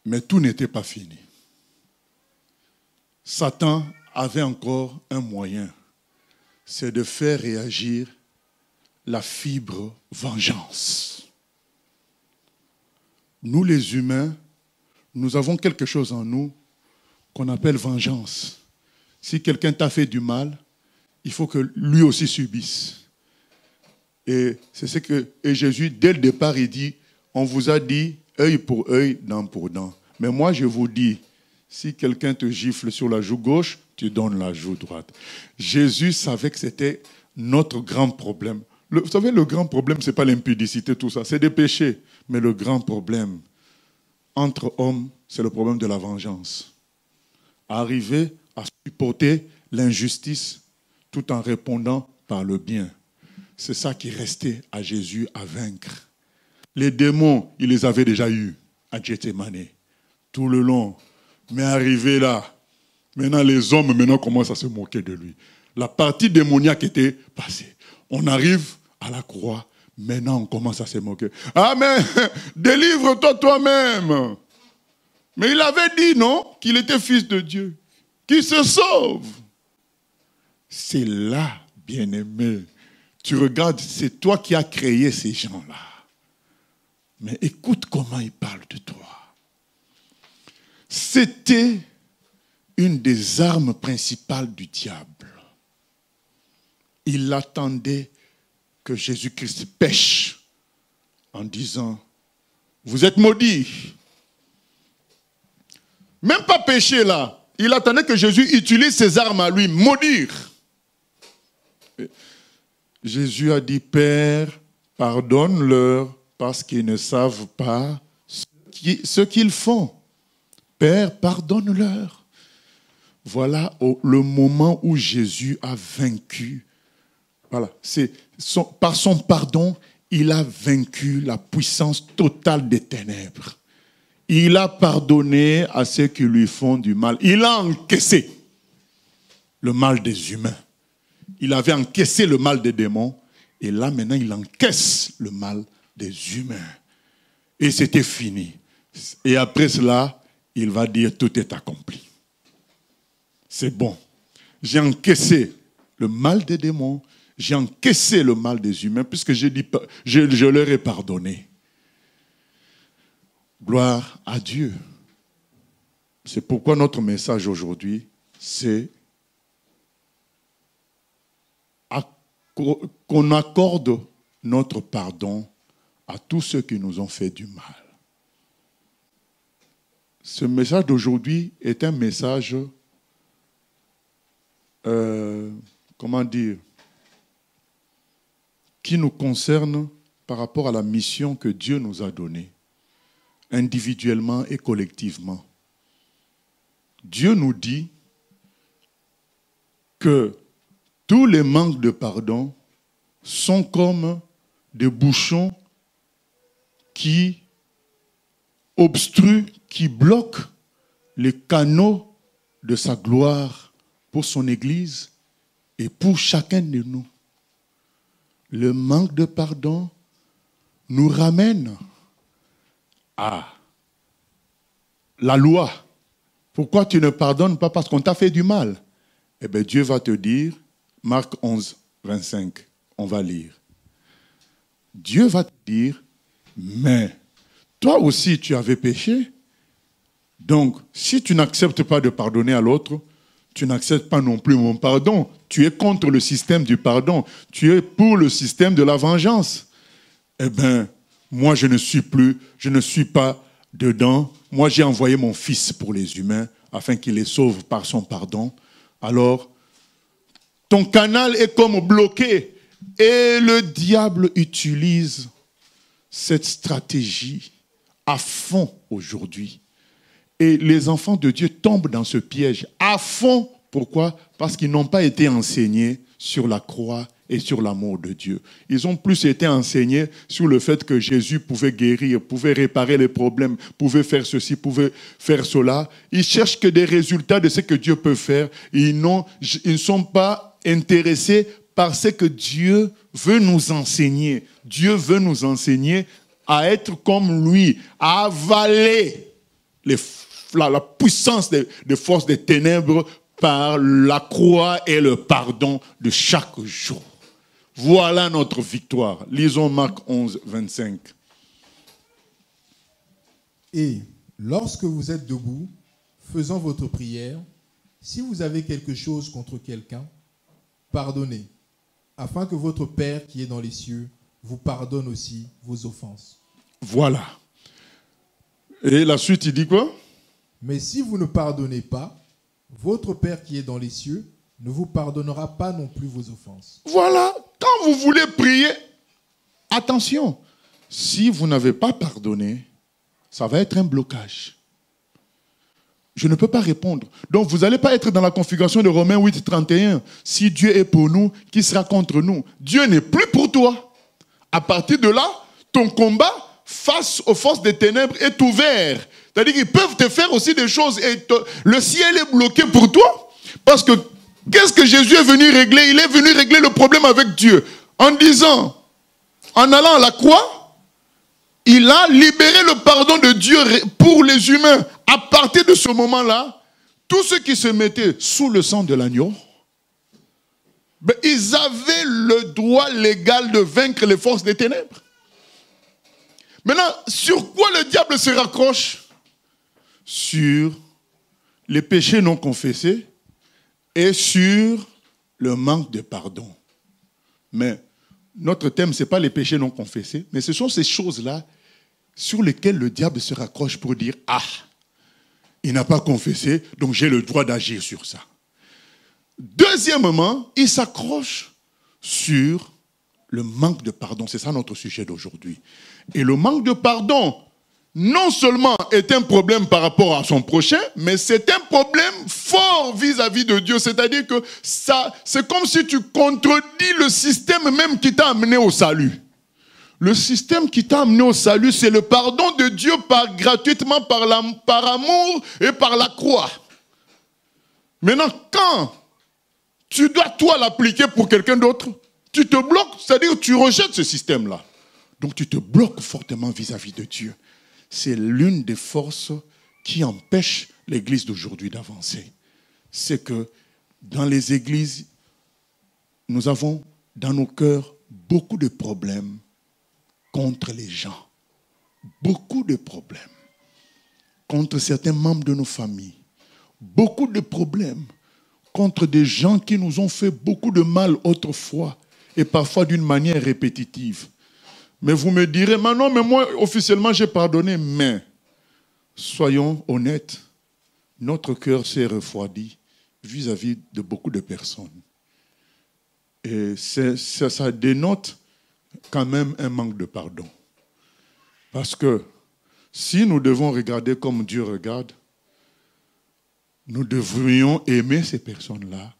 [SPEAKER 3] Mais tout n'était pas fini. Satan avait encore un moyen. C'est de faire réagir la fibre vengeance. Nous les humains, nous avons quelque chose en nous qu'on appelle vengeance. Si quelqu'un t'a fait du mal, il faut que lui aussi subisse. Et c'est ce que Jésus, dès le départ, il dit, on vous a dit œil pour œil, dent pour dent. Mais moi, je vous dis, si quelqu'un te gifle sur la joue gauche, tu donnes la joue droite. Jésus savait que c'était notre grand problème. Vous savez, le grand problème, ce n'est pas l'impudicité, tout ça, c'est des péchés. Mais le grand problème, entre hommes, c'est le problème de la vengeance. Arriver à supporter l'injustice tout en répondant par le bien. C'est ça qui restait à Jésus à vaincre. Les démons, il les avait déjà eus à Gethsemane, tout le long. Mais arrivé là, maintenant les hommes commencent à se moquer de lui. La partie démoniaque était passée. On arrive à la croix, maintenant on commence à se moquer. Ah mais, délivre-toi toi-même. Mais il avait dit, non, qu'il était fils de Dieu, qu'il se sauve. C'est là, bien-aimé. Tu regardes, c'est toi qui as créé ces gens-là. Mais écoute comment ils parlent de toi. C'était une des armes principales du diable. Il attendait que Jésus-Christ pêche en disant, vous êtes maudits. Même pas péché là. Il attendait que Jésus utilise ses armes à lui, maudire. Jésus a dit, Père, pardonne-leur parce qu'ils ne savent pas ce qu'ils font. Père, pardonne-leur. Voilà le moment où Jésus a vaincu. Voilà, par son pardon, il a vaincu la puissance totale des ténèbres. Il a pardonné à ceux qui lui font du mal. Il a encaissé le mal des humains. Il avait encaissé le mal des démons. Et là, maintenant, il encaisse le mal des humains. Et c'était fini. Et après cela, il va dire, tout est accompli. C'est bon. J'ai encaissé le mal des démons. J'ai encaissé le mal des humains, puisque je leur ai pardonné. Gloire à Dieu. C'est pourquoi notre message aujourd'hui, c'est qu'on accorde notre pardon à tous ceux qui nous ont fait du mal. Ce message d'aujourd'hui est un message, qui nous concerne par rapport à la mission que Dieu nous a donnée, individuellement et collectivement. Dieu nous dit que tous les manques de pardon sont comme des bouchons qui obstruent, qui bloquent les canaux de sa gloire pour son Église et pour chacun de nous. Le manque de pardon nous ramène à la loi. Pourquoi tu ne pardonnes pas? Parce qu'on t'a fait du mal. Eh bien, Dieu va te dire, Marc 11, 25, on va lire. Dieu va te dire, mais toi aussi tu avais péché. Donc, si tu n'acceptes pas de pardonner à l'autre, tu n'acceptes pas non plus mon pardon. Tu es contre le système du pardon. Tu es pour le système de la vengeance. Eh bien, moi je ne suis pas dedans. Moi j'ai envoyé mon fils pour les humains afin qu'il les sauve par son pardon. Alors, ton canal est comme bloqué. Et le diable utilise cette stratégie à fond aujourd'hui. Et les enfants de Dieu tombent dans ce piège à fond. Pourquoi? Parce qu'ils n'ont pas été enseignés sur la croix et sur l'amour de Dieu. Ils ont plus été enseignés sur le fait que Jésus pouvait guérir, pouvait réparer les problèmes, pouvait faire ceci, pouvait faire cela. Ils cherchent que des résultats de ce que Dieu peut faire. Ils ne sont pas intéressés par ce que Dieu veut nous enseigner. Dieu veut nous enseigner à être comme lui, à avaler la puissance des forces des ténèbres par la croix et le pardon de chaque jour. Voilà notre victoire. Lisons Marc 11, 25.
[SPEAKER 4] Et lorsque vous êtes debout, faisant votre prière, si vous avez quelque chose contre quelqu'un, pardonnez, afin que votre Père qui est dans les cieux vous pardonne aussi vos offenses.
[SPEAKER 3] Voilà. Et la suite, il dit quoi?
[SPEAKER 4] Mais si vous ne pardonnez pas, votre Père qui est dans les cieux ne vous pardonnera pas non plus vos offenses.
[SPEAKER 3] Voilà. Quand vous voulez prier, attention. Si vous n'avez pas pardonné, ça va être un blocage. Je ne peux pas répondre. Donc, vous n'allez pas être dans la configuration de Romains 8, 31. Si Dieu est pour nous, qui sera contre nous? Dieu n'est plus pour toi. À partir de là, ton combat face aux forces des ténèbres est ouvert. C'est-à-dire qu'ils peuvent te faire aussi des choses et le ciel est bloqué pour toi. Parce que qu'est-ce que Jésus est venu régler? Il est venu régler le problème avec Dieu. En disant, en allant à la croix, il a libéré le pardon de Dieu pour les humains. À partir de ce moment-là, tous ceux qui se mettaient sous le sang de l'agneau, ils avaient le droit légal de vaincre les forces des ténèbres. Maintenant, sur quoi le diable se raccroche? Sur les péchés non confessés et sur le manque de pardon. Mais notre thème, ce n'est pas les péchés non confessés, mais ce sont ces choses-là sur lesquelles le diable se raccroche pour dire « Ah, Il n'a pas confessé, donc j'ai le droit d'agir sur ça. Deuxièmement, il s'accroche sur le manque de pardon. C'est ça notre sujet d'aujourd'hui. Et le manque de pardon, non seulement est un problème par rapport à son prochain, mais c'est un problème fort vis-à-vis de Dieu. C'est-à-dire que ça, c'est comme si tu contredis le système même qui t'a amené au salut. Le système qui t'a amené au salut, c'est le pardon de Dieu gratuitement par amour et par la croix. Maintenant, quand tu dois toi l'appliquer pour quelqu'un d'autre, tu te bloques, c'est-à-dire que tu rejettes ce système-là. Donc tu te bloques fortement vis-à-vis de Dieu. C'est l'une des forces qui empêche l'Église d'aujourd'hui d'avancer. C'est que dans les églises, nous avons dans nos cœurs beaucoup de problèmes contre les gens. Beaucoup de problèmes. Contre certains membres de nos familles. Beaucoup de problèmes contre des gens qui nous ont fait beaucoup de mal autrefois et parfois d'une manière répétitive. Mais vous me direz, mais non, mais moi, officiellement, j'ai pardonné. Mais, soyons honnêtes, notre cœur s'est refroidi vis-à-vis de beaucoup de personnes. Et ça dénote quand même un manque de pardon. Parce que si nous devons regarder comme Dieu regarde, nous devrions aimer ces personnes-là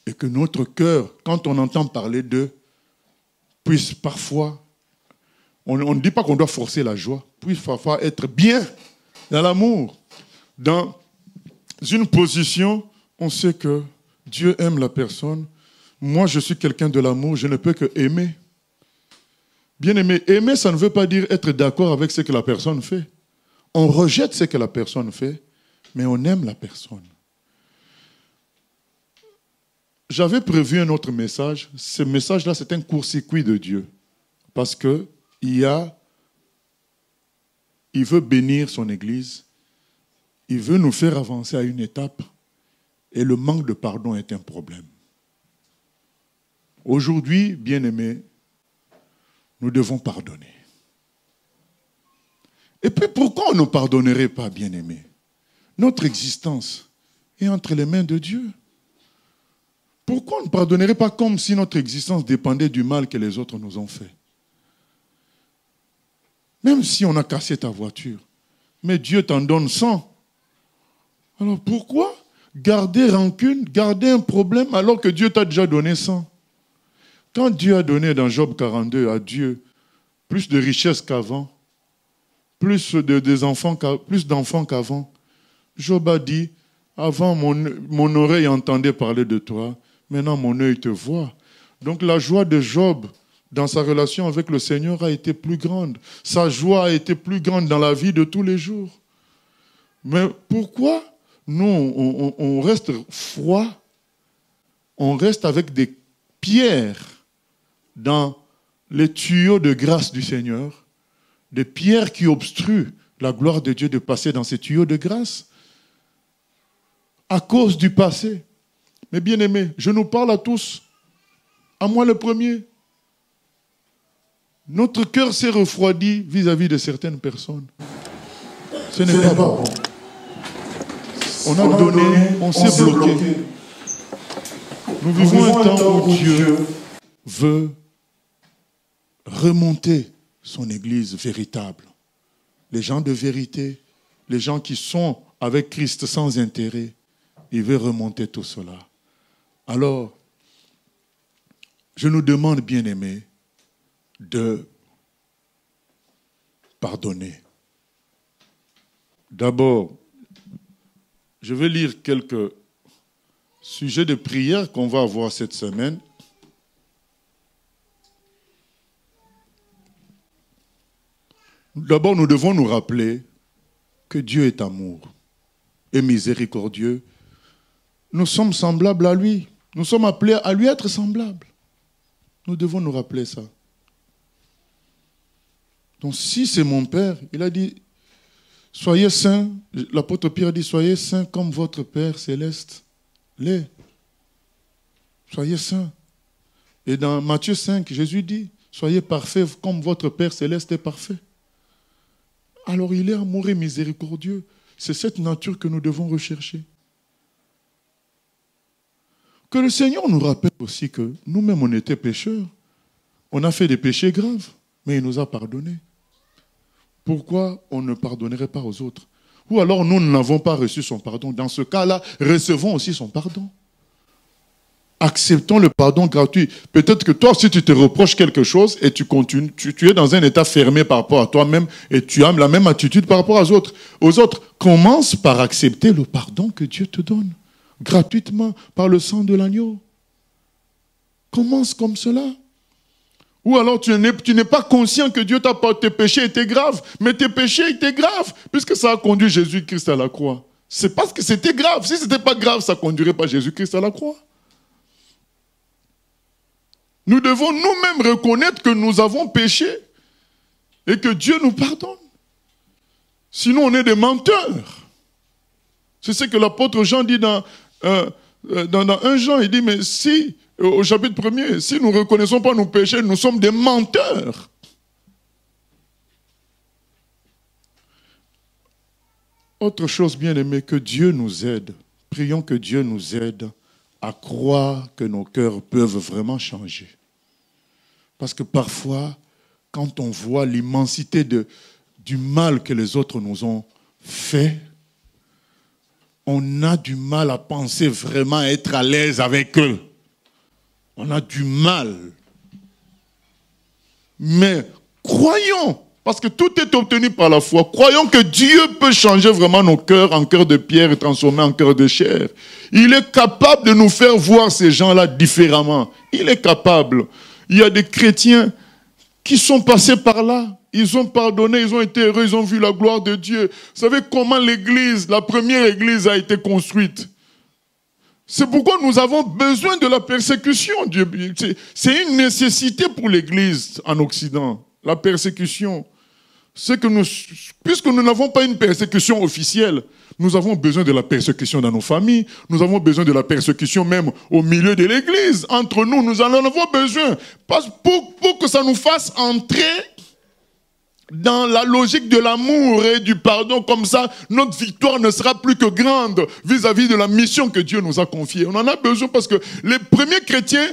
[SPEAKER 3] et que notre cœur, quand on entend parler d'eux, puisse parfois, on ne dit pas qu'on doit forcer la joie, puisse parfois être bien dans l'amour. Dans une position, on sait que Dieu aime la personne. Moi, je suis quelqu'un de l'amour, je ne peux que aimer. Bien aimé, aimer, ça ne veut pas dire être d'accord avec ce que la personne fait. On rejette ce que la personne fait, mais on aime la personne. J'avais prévu un autre message. Ce message-là, c'est un court-circuit de Dieu. Parce qu'il veut bénir son Église. Il veut nous faire avancer à une étape. Et le manque de pardon est un problème. Aujourd'hui, bien-aimés, nous devons pardonner. Et puis, pourquoi on ne pardonnerait pas, bien-aimés? Notre existence est entre les mains de Dieu. Pourquoi on ne pardonnerait pas comme si notre existence dépendait du mal que les autres nous ont fait? Même si on a cassé ta voiture, mais Dieu t'en donne 100. Alors pourquoi garder rancune, garder un problème alors que Dieu t'a déjà donné 100? Quand Dieu a donné dans Job 42 à Dieu plus de richesses qu'avant, plus d'enfants qu'avant, Job a dit, avant mon oreille entendait parler de toi, maintenant mon œil te voit. Donc la joie de Job dans sa relation avec le Seigneur a été plus grande. Sa joie a été plus grande dans la vie de tous les jours. Mais pourquoi nous, on reste froid, on reste avec des pierres dans les tuyaux de grâce du Seigneur, des pierres qui obstruent la gloire de Dieu de passer dans ces tuyaux de grâce à cause du passé. Mais bien aimés, je nous parle à tous, à moi le premier. Notre cœur s'est refroidi vis-à-vis de certaines personnes. Ce n'est pas bon. On a donné, on s'est bloqué. Nous vivons un temps où Dieu veut remonter son Église véritable. Les gens de vérité, les gens qui sont avec Christ sans intérêt, il veut remonter tout cela. Alors, je nous demande, bien-aimés, de pardonner. D'abord, je vais lire quelques sujets de prière qu'on va avoir cette semaine. D'abord, nous devons nous rappeler que Dieu est amour et miséricordieux. Nous sommes semblables à lui. Nous sommes appelés à lui être semblables. Nous devons nous rappeler ça. Donc si c'est mon Père, il a dit, soyez saints, l'apôtre Pierre a dit, soyez saints comme votre Père céleste l'est. Soyez saints. Et dans Matthieu 5, Jésus dit, soyez parfaits comme votre Père céleste est parfait. Alors il est amoureux et miséricordieux. C'est cette nature que nous devons rechercher. Que le Seigneur nous rappelle aussi que nous-mêmes, on était pécheurs. On a fait des péchés graves, mais il nous a pardonnés. Pourquoi on ne pardonnerait pas aux autres? Ou alors nous n'avons pas reçu son pardon. Dans ce cas-là, recevons aussi son pardon. Acceptons le pardon gratuit. Peut-être que toi, si tu te reproches quelque chose et tu continues, tu es dans un état fermé par rapport à toi-même et tu as la même attitude par rapport aux autres. Commence par accepter le pardon que Dieu te donne, gratuitement, par le sang de l'agneau. Commence comme cela. Ou alors tu n'es pas conscient que Dieu t'a pas, tes péchés étaient graves, mais tes péchés étaient graves, puisque ça a conduit Jésus-Christ à la croix. C'est parce que c'était grave. Si ce n'était pas grave, ça ne conduirait pas Jésus-Christ à la croix. Nous devons nous-mêmes reconnaître que nous avons péché et que Dieu nous pardonne. Sinon, on est des menteurs. C'est ce que l'apôtre Jean dit dans 1 Jean. Il dit, mais si, au chapitre 1er, si nous ne reconnaissons pas nos péchés, nous sommes des menteurs. Autre chose, bien aimé, que Dieu nous aide. Prions que Dieu nous aide à croire que nos cœurs peuvent vraiment changer. Parce que parfois, quand on voit l'immensité du mal que les autres nous ont fait, on a du mal à penser vraiment être à l'aise avec eux. On a du mal. Mais croyons, parce que tout est obtenu par la foi, croyons que Dieu peut changer vraiment nos cœurs en cœur de pierre et transformer en cœur de chair. Il est capable de nous faire voir ces gens-là différemment. Il est capable. Il y a des chrétiens qui sont passés par là. Ils ont pardonné, ils ont été heureux, ils ont vu la gloire de Dieu. Vous savez comment l'église, la première église a été construite? C'est pourquoi nous avons besoin de la persécution. C'est une nécessité pour l'église en Occident, la persécution. C'est que puisque nous n'avons pas une persécution officielle, nous avons besoin de la persécution dans nos familles, nous avons besoin de la persécution même au milieu de l'église. Entre nous, nous en avons besoin. Pour que ça nous fasse entrer dans la logique de l'amour et du pardon, comme ça, notre victoire ne sera plus que grande vis-à-vis de la mission que Dieu nous a confiée. On en a besoin parce que les premiers chrétiens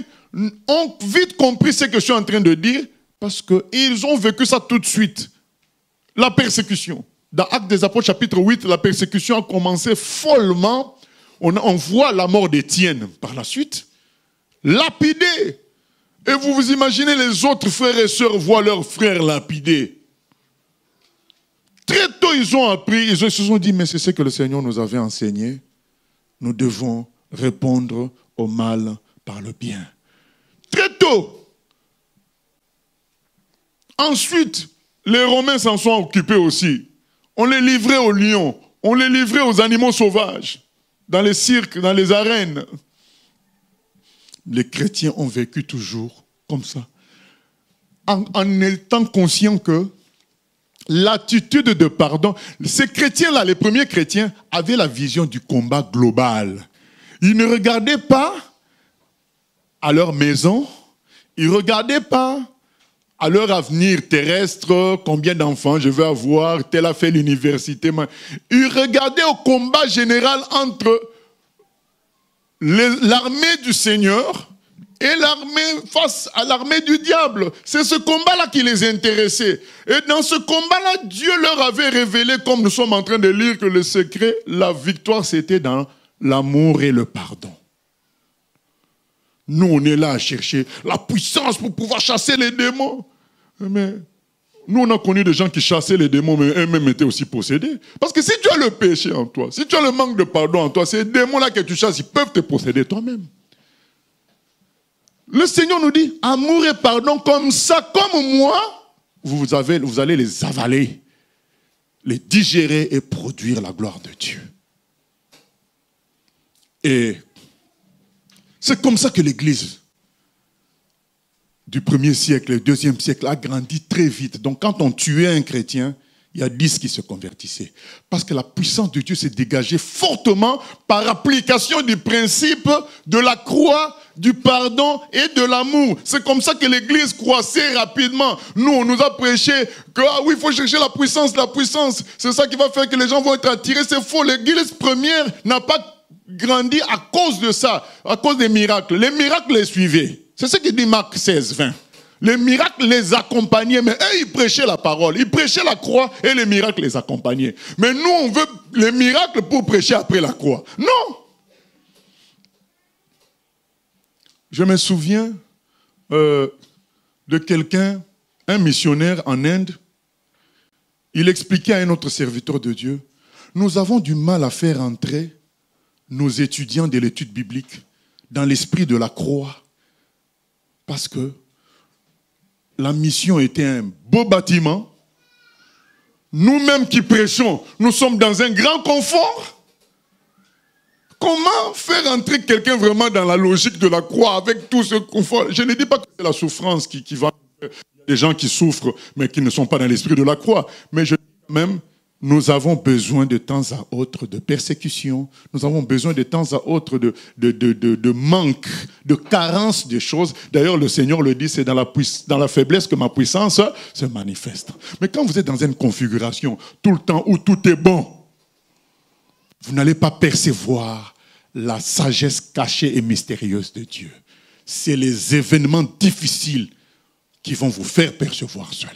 [SPEAKER 3] ont vite compris ce que je suis en train de dire, parce qu'ils ont vécu ça tout de suite. La persécution. Dans Actes des Apôtres, chapitre 8, la persécution a commencé follement. On voit la mort d'Étienne par la suite. Lapidé. Et vous vous imaginez les autres frères et sœurs voient leurs frères lapidés. Très tôt, ils ont appris, ils se sont dit, mais c'est ce que le Seigneur nous avait enseigné. Nous devons répondre au mal par le bien. Très tôt. Ensuite, les Romains s'en sont occupés aussi. On les livrait aux lions, on les livrait aux animaux sauvages, dans les cirques, dans les arènes. Les chrétiens ont vécu toujours comme ça, en étant conscients que l'attitude de pardon, ces chrétiens-là, les premiers chrétiens, avaient la vision du combat global. Ils ne regardaient pas à leur maison, ils ne regardaient pas à leur avenir terrestre, combien d'enfants je vais avoir, tel a fait l'université. Ils regardaient au combat général entre l'armée du Seigneur et l'armée face à l'armée du diable. C'est ce combat-là qui les intéressait. Et dans ce combat-là, Dieu leur avait révélé, comme nous sommes en train de lire, que le secret, la victoire, c'était dans l'amour et le pardon. Nous, on est là à chercher la puissance pour pouvoir chasser les démons. Mais nous, on a connu des gens qui chassaient les démons, mais eux-mêmes étaient aussi possédés. Parce que si tu as le péché en toi, si tu as le manque de pardon en toi, ces démons-là que tu chasses, ils peuvent te posséder toi-même. Le Seigneur nous dit, amour et pardon comme ça, comme moi, vous allez les avaler, les digérer et produire la gloire de Dieu. Et c'est comme ça que l'Église du 1er siècle, le 2e siècle a grandi très vite. Donc quand on tuait un chrétien il y a 10 qui se convertissaient. Parce que la puissance de Dieu s'est dégagée fortement par application du principe de la croix, du pardon et de l'amour. C'est comme ça que l'Église croissait rapidement. Nous, on nous a prêché que oui, il faut chercher la puissance, la puissance. C'est ça qui va faire que les gens vont être attirés. C'est faux. L'Église première n'a pas grandi à cause de ça, à cause des miracles. Les miracles les suivaient. C'est ce que dit Marc 16, 20. Les miracles les accompagnaient, mais eux, ils prêchaient la parole. Ils prêchaient la croix et les miracles les accompagnaient. Mais nous, on veut les miracles pour prêcher après la croix. Non! Je me souviens de quelqu'un, un missionnaire en Inde. Il expliquait à un autre serviteur de Dieu, nous avons du mal à faire entrer nos étudiants de l'étude biblique dans l'esprit de la croix. Parce que la mission était un beau bâtiment. Nous-mêmes qui prêchons, nous sommes dans un grand confort. Comment faire entrer quelqu'un vraiment dans la logique de la croix avec tout ce confort? Je ne dis pas que c'est la souffrance qui va... Il y a des gens qui souffrent, mais qui ne sont pas dans l'esprit de la croix. Mais je dis même, nous avons besoin de temps à autre de persécution. Nous avons besoin de temps à autre de manque, de carence de choses. D'ailleurs, le Seigneur le dit, c'est dans la faiblesse que ma puissance se manifeste. Mais quand vous êtes dans une configuration tout le temps où tout est bon, vous n'allez pas percevoir la sagesse cachée et mystérieuse de Dieu. C'est les événements difficiles qui vont vous faire percevoir cela.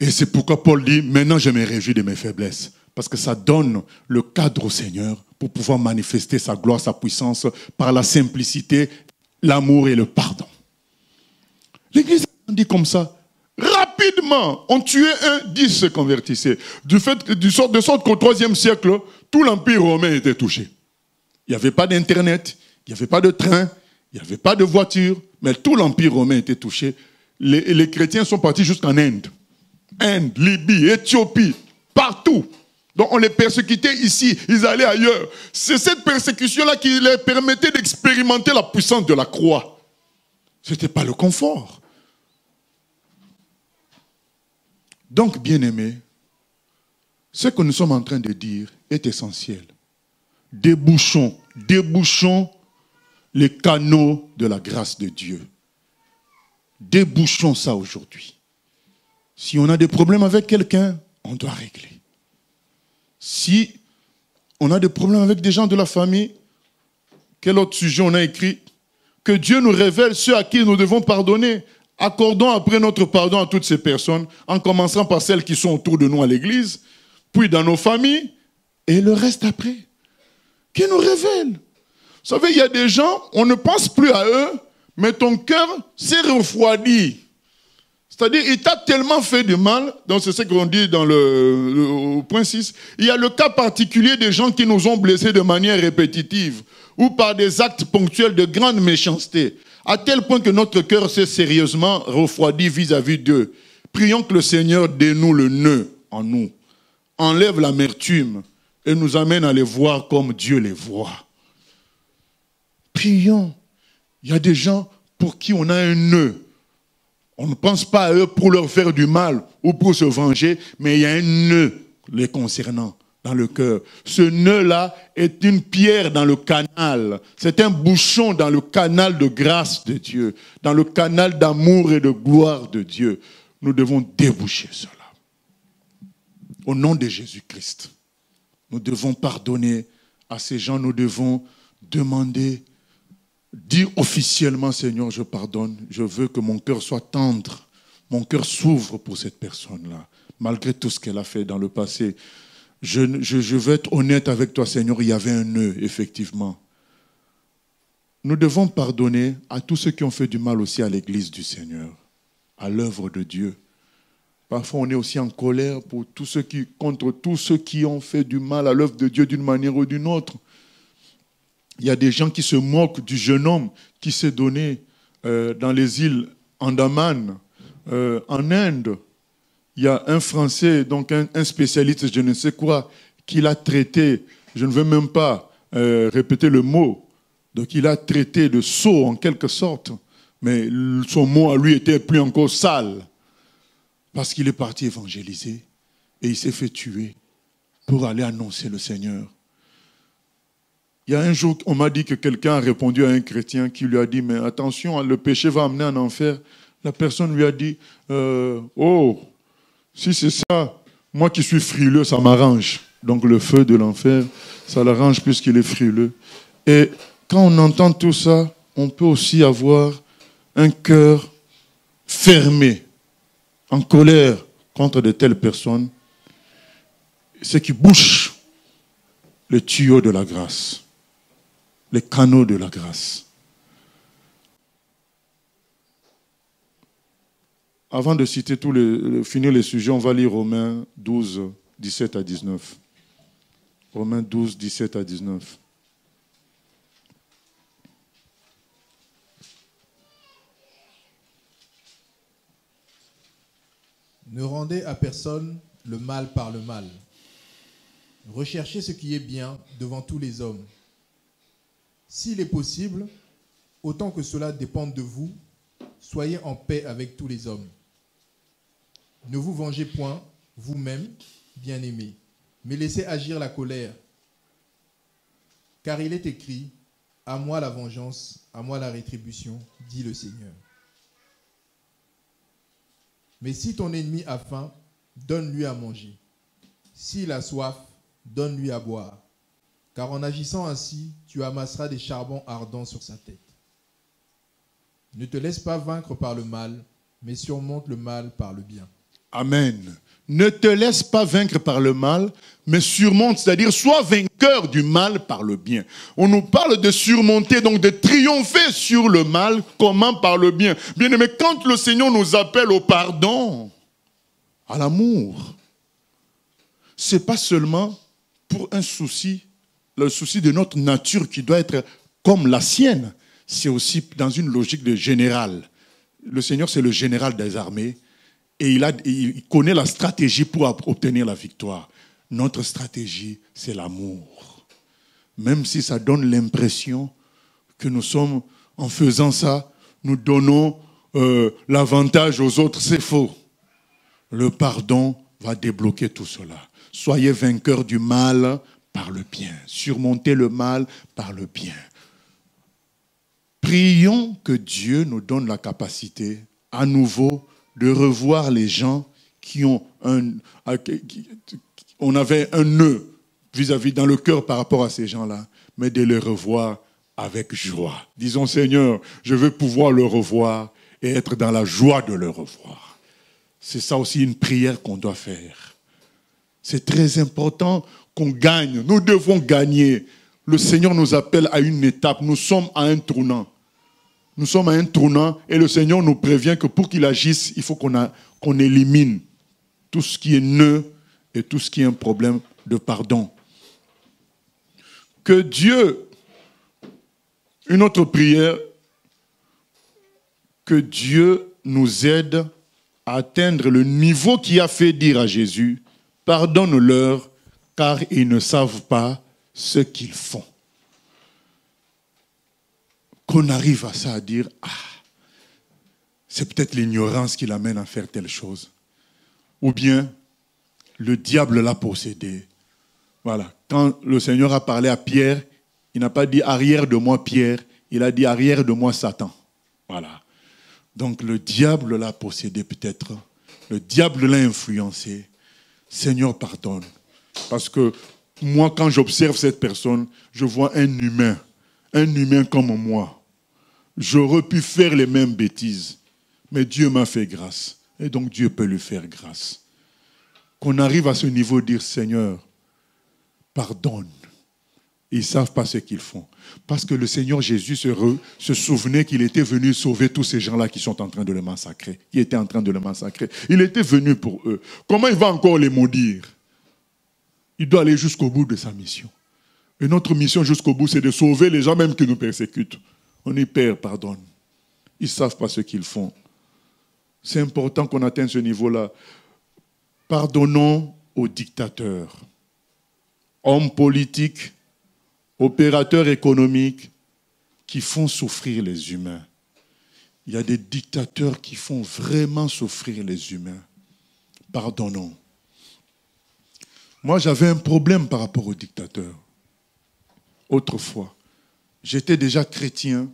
[SPEAKER 3] Et c'est pourquoi Paul dit, maintenant je me réjouis de mes faiblesses. Parce que ça donne le cadre au Seigneur pour pouvoir manifester sa gloire, sa puissance par la simplicité, l'amour et le pardon. L'Église a dit comme ça. Rapidement, on tuait 10 se convertissaient. De sorte qu'au IIIe siècle, tout l'Empire romain était touché. Il n'y avait pas d'Internet, il n'y avait pas de train, il n'y avait pas de voiture, mais tout l'Empire romain était touché. Les chrétiens sont partis jusqu'en Inde. Inde, Libye, Éthiopie, partout. Donc on les persécutait ici, ils allaient ailleurs. C'est cette persécution-là qui leur permettait d'expérimenter la puissance de la croix. Ce n'était pas le confort. Donc, bien-aimés, ce que nous sommes en train de dire est essentiel. Débouchons les canaux de la grâce de Dieu. Débouchons ça aujourd'hui. Si on a des problèmes avec quelqu'un, on doit régler. Si on a des problèmes avec des gens de la famille, quel autre sujet on a écrit? Que Dieu nous révèle ceux à qui nous devons pardonner. Accordons après notre pardon à toutes ces personnes, en commençant par celles qui sont autour de nous à l'église, puis dans nos familles, et le reste après. Qu'il nous révèle. Vous savez, il y a des gens, on ne pense plus à eux, mais ton cœur s'est refroidi. C'est-à-dire, il t'a tellement fait du mal, donc c'est ce qu'on dit dans le point 6, il y a le cas particulier des gens qui nous ont blessés de manière répétitive, ou par des actes ponctuels de grande méchanceté, à tel point que notre cœur s'est sérieusement refroidi vis-à-vis d'eux. Prions que le Seigneur dénoue le nœud en nous, enlève l'amertume et nous amène à les voir comme Dieu les voit. Prions. Il y a des gens pour qui on a un nœud. On ne pense pas à eux pour leur faire du mal ou pour se venger, mais il y a un nœud les concernant dans le cœur. Ce nœud-là est une pierre dans le canal. C'est un bouchon dans le canal de grâce de Dieu, dans le canal d'amour et de gloire de Dieu. Nous devons déboucher cela. Au nom de Jésus-Christ, nous devons pardonner à ces gens, nous devons demander, dire officiellement, Seigneur, je pardonne, je veux que mon cœur soit tendre, mon cœur s'ouvre pour cette personne-là, malgré tout ce qu'elle a fait dans le passé. Je veux être honnête avec toi, Seigneur, il y avait un nœud, effectivement. Nous devons pardonner à tous ceux qui ont fait du mal aussi à l'Église du Seigneur, à l'œuvre de Dieu. Parfois, on est aussi en colère pour contre tous ceux qui ont fait du mal à l'œuvre de Dieu d'une manière ou d'une autre. Il y a des gens qui se moquent du jeune homme qui s'est donné dans les îles Andaman, en Inde. Il y a un Français, donc un spécialiste, je ne sais quoi, qui l'a traité, je ne veux même pas répéter le mot, donc il a traité de sot en quelque sorte, mais son mot à lui était plus encore sale, parce qu'il est parti évangéliser et il s'est fait tuer pour aller annoncer le Seigneur. Il y a un jour, on m'a dit que quelqu'un a répondu à un chrétien qui lui a dit, mais attention, le péché va amener en enfer. La personne lui a dit, oh, si c'est ça, moi qui suis frileux, ça m'arrange. Donc le feu de l'enfer, ça l'arrange puisqu'il est frileux. Et quand on entend tout ça, on peut aussi avoir un cœur fermé, en colère contre de telles personnes, ce qui bouche les tuyaux de la grâce, les canaux de la grâce. Avant de citer finir les sujets, on va lire Romains 12, 17 à 19. Romains 12, 17 à 19.
[SPEAKER 4] Ne rendez à personne le mal par le mal. Recherchez ce qui est bien devant tous les hommes. S'il est possible, autant que cela dépende de vous, soyez en paix avec tous les hommes. Ne vous vengez point vous-même, bien-aimés, mais laissez agir la colère. Car il est écrit, « À moi la vengeance, à moi la rétribution, dit le Seigneur. » Mais si ton ennemi a faim, donne-lui à manger. S'il a soif, donne-lui à boire. Car en agissant ainsi, tu amasseras des charbons ardents sur sa tête. Ne te laisse pas vaincre par le mal, mais surmonte le mal par le bien.
[SPEAKER 3] Amen. Ne te laisse pas vaincre par le mal, mais surmonte, c'est-à-dire sois vainqueur du mal par le bien. On nous parle de surmonter, donc de triompher sur le mal, comment par le bien. Bien aimé, quand le Seigneur nous appelle au pardon, à l'amour, c'est pas seulement pour un souci, le souci de notre nature qui doit être comme la sienne, c'est aussi dans une logique de général. Le Seigneur, c'est le général des armées. Et il connaît la stratégie pour obtenir la victoire. Notre stratégie, c'est l'amour. Même si ça donne l'impression que nous sommes, en faisant ça, nous donnons l'avantage aux autres, c'est faux. Le pardon va débloquer tout cela. Soyez vainqueurs du mal par le bien. Surmontez le mal par le bien. Prions que Dieu nous donne la capacité, à nouveau, de revoir les gens qui ont on avait un nœud vis-à-vis dans le cœur par rapport à ces gens-là, mais de les revoir avec joie. Disons, Seigneur, je veux pouvoir le revoir et être dans la joie de le revoir. C'est ça aussi une prière qu'on doit faire. C'est très important qu'on gagne. Nous devons gagner. Le Seigneur nous appelle à une étape. Nous sommes à un tournant. Nous sommes à un tournant et le Seigneur nous prévient que pour qu'il agisse, il faut qu'on élimine tout ce qui est nœud et tout ce qui est un problème de pardon. Que Dieu, une autre prière, que Dieu nous aide à atteindre le niveau qui a fait dire à Jésus, pardonne-leur car ils ne savent pas ce qu'ils font. Qu'on arrive à ça, à dire, c'est peut-être l'ignorance qui l'amène à faire telle chose. Ou bien, le diable l'a possédé. Voilà. Quand le Seigneur a parlé à Pierre, il n'a pas dit arrière de moi Pierre, il a dit arrière de moi Satan. Voilà. Donc le diable l'a possédé peut-être. Le diable l'a influencé. Seigneur, pardonne. Parce que moi, quand j'observe cette personne, je vois un humain comme moi. J'aurais pu faire les mêmes bêtises, mais Dieu m'a fait grâce. Et donc Dieu peut lui faire grâce. Qu'on arrive à ce niveau de dire, Seigneur, pardonne. Ils ne savent pas ce qu'ils font. Parce que le Seigneur Jésus se souvenait qu'il était venu sauver tous ces gens-là qui sont en train de le massacrer, qui étaient en train de le massacrer. Il était venu pour eux. Comment il va encore les maudire? Il doit aller jusqu'au bout de sa mission. Et notre mission jusqu'au bout, c'est de sauver les gens même qui nous persécutent. On dit, Père, pardonne. Ils ne savent pas ce qu'ils font. C'est important qu'on atteigne ce niveau-là. Pardonnons aux dictateurs, hommes politiques, opérateurs économiques qui font souffrir les humains. Il y a des dictateurs qui font vraiment souffrir les humains. Pardonnons. Moi, j'avais un problème par rapport aux dictateurs. Autrefois, j'étais déjà chrétien,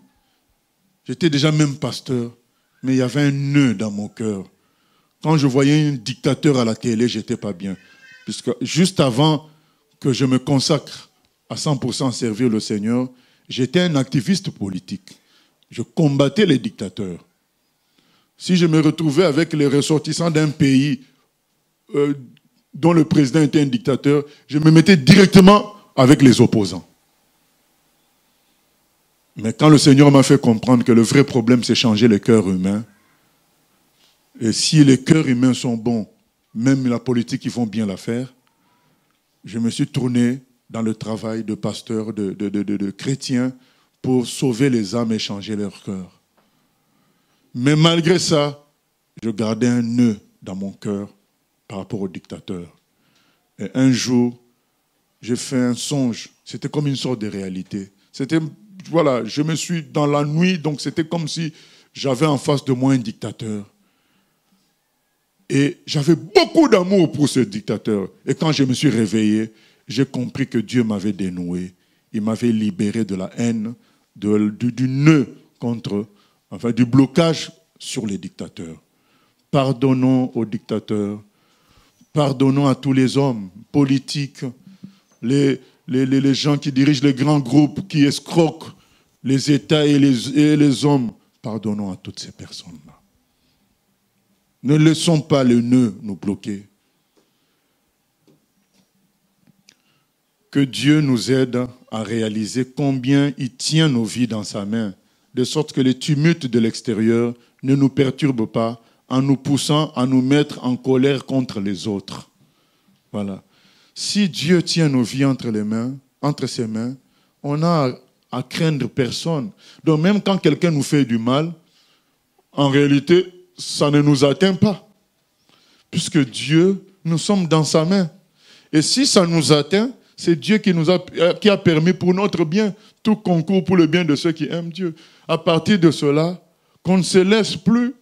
[SPEAKER 3] j'étais déjà même pasteur, mais il y avait un nœud dans mon cœur. Quand je voyais un dictateur à la télé, je n'étais pas bien. Puisque juste avant que je me consacre à 100% à servir le Seigneur, j'étais un activiste politique. Je combattais les dictateurs. Si je me retrouvais avec les ressortissants d'un pays dont le président était un dictateur, je me mettais directement avec les opposants. Mais quand le Seigneur m'a fait comprendre que le vrai problème, c'est changer les cœurs humains, et si les cœurs humains sont bons, même la politique, ils vont bien la faire, je me suis tourné dans le travail de pasteur, de chrétien, pour sauver les âmes et changer leur cœur. Mais malgré ça, je gardais un nœud dans mon cœur par rapport au dictateur. Et un jour, j'ai fait un songe. C'était comme une sorte de réalité. C'était, voilà, je me suis dans la nuit, donc c'était comme si j'avais en face de moi un dictateur. Et j'avais beaucoup d'amour pour ce dictateur. Et quand je me suis réveillé, j'ai compris que Dieu m'avait dénoué. Il m'avait libéré de la haine, du nœud contre, enfin du blocage sur les dictateurs. Pardonnons aux dictateurs. Pardonnons à tous les hommes politiques, les gens qui dirigent les grands groupes, qui escroquent les États et les hommes. Pardonnons à toutes ces personnes-là. Ne laissons pas le nœud nous bloquer. Que Dieu nous aide à réaliser combien il tient nos vies dans sa main, de sorte que les tumultes de l'extérieur ne nous perturbent pas en nous poussant à nous mettre en colère contre les autres. Voilà. Si Dieu tient nos vies entre ses mains, on n'a à craindre personne. Donc même quand quelqu'un nous fait du mal, en réalité, ça ne nous atteint pas. Puisque Dieu, nous sommes dans sa main. Et si ça nous atteint, c'est Dieu qui a permis pour notre bien, tout concourt pour le bien de ceux qui aiment Dieu. À partir de cela, qu'on ne se laisse plus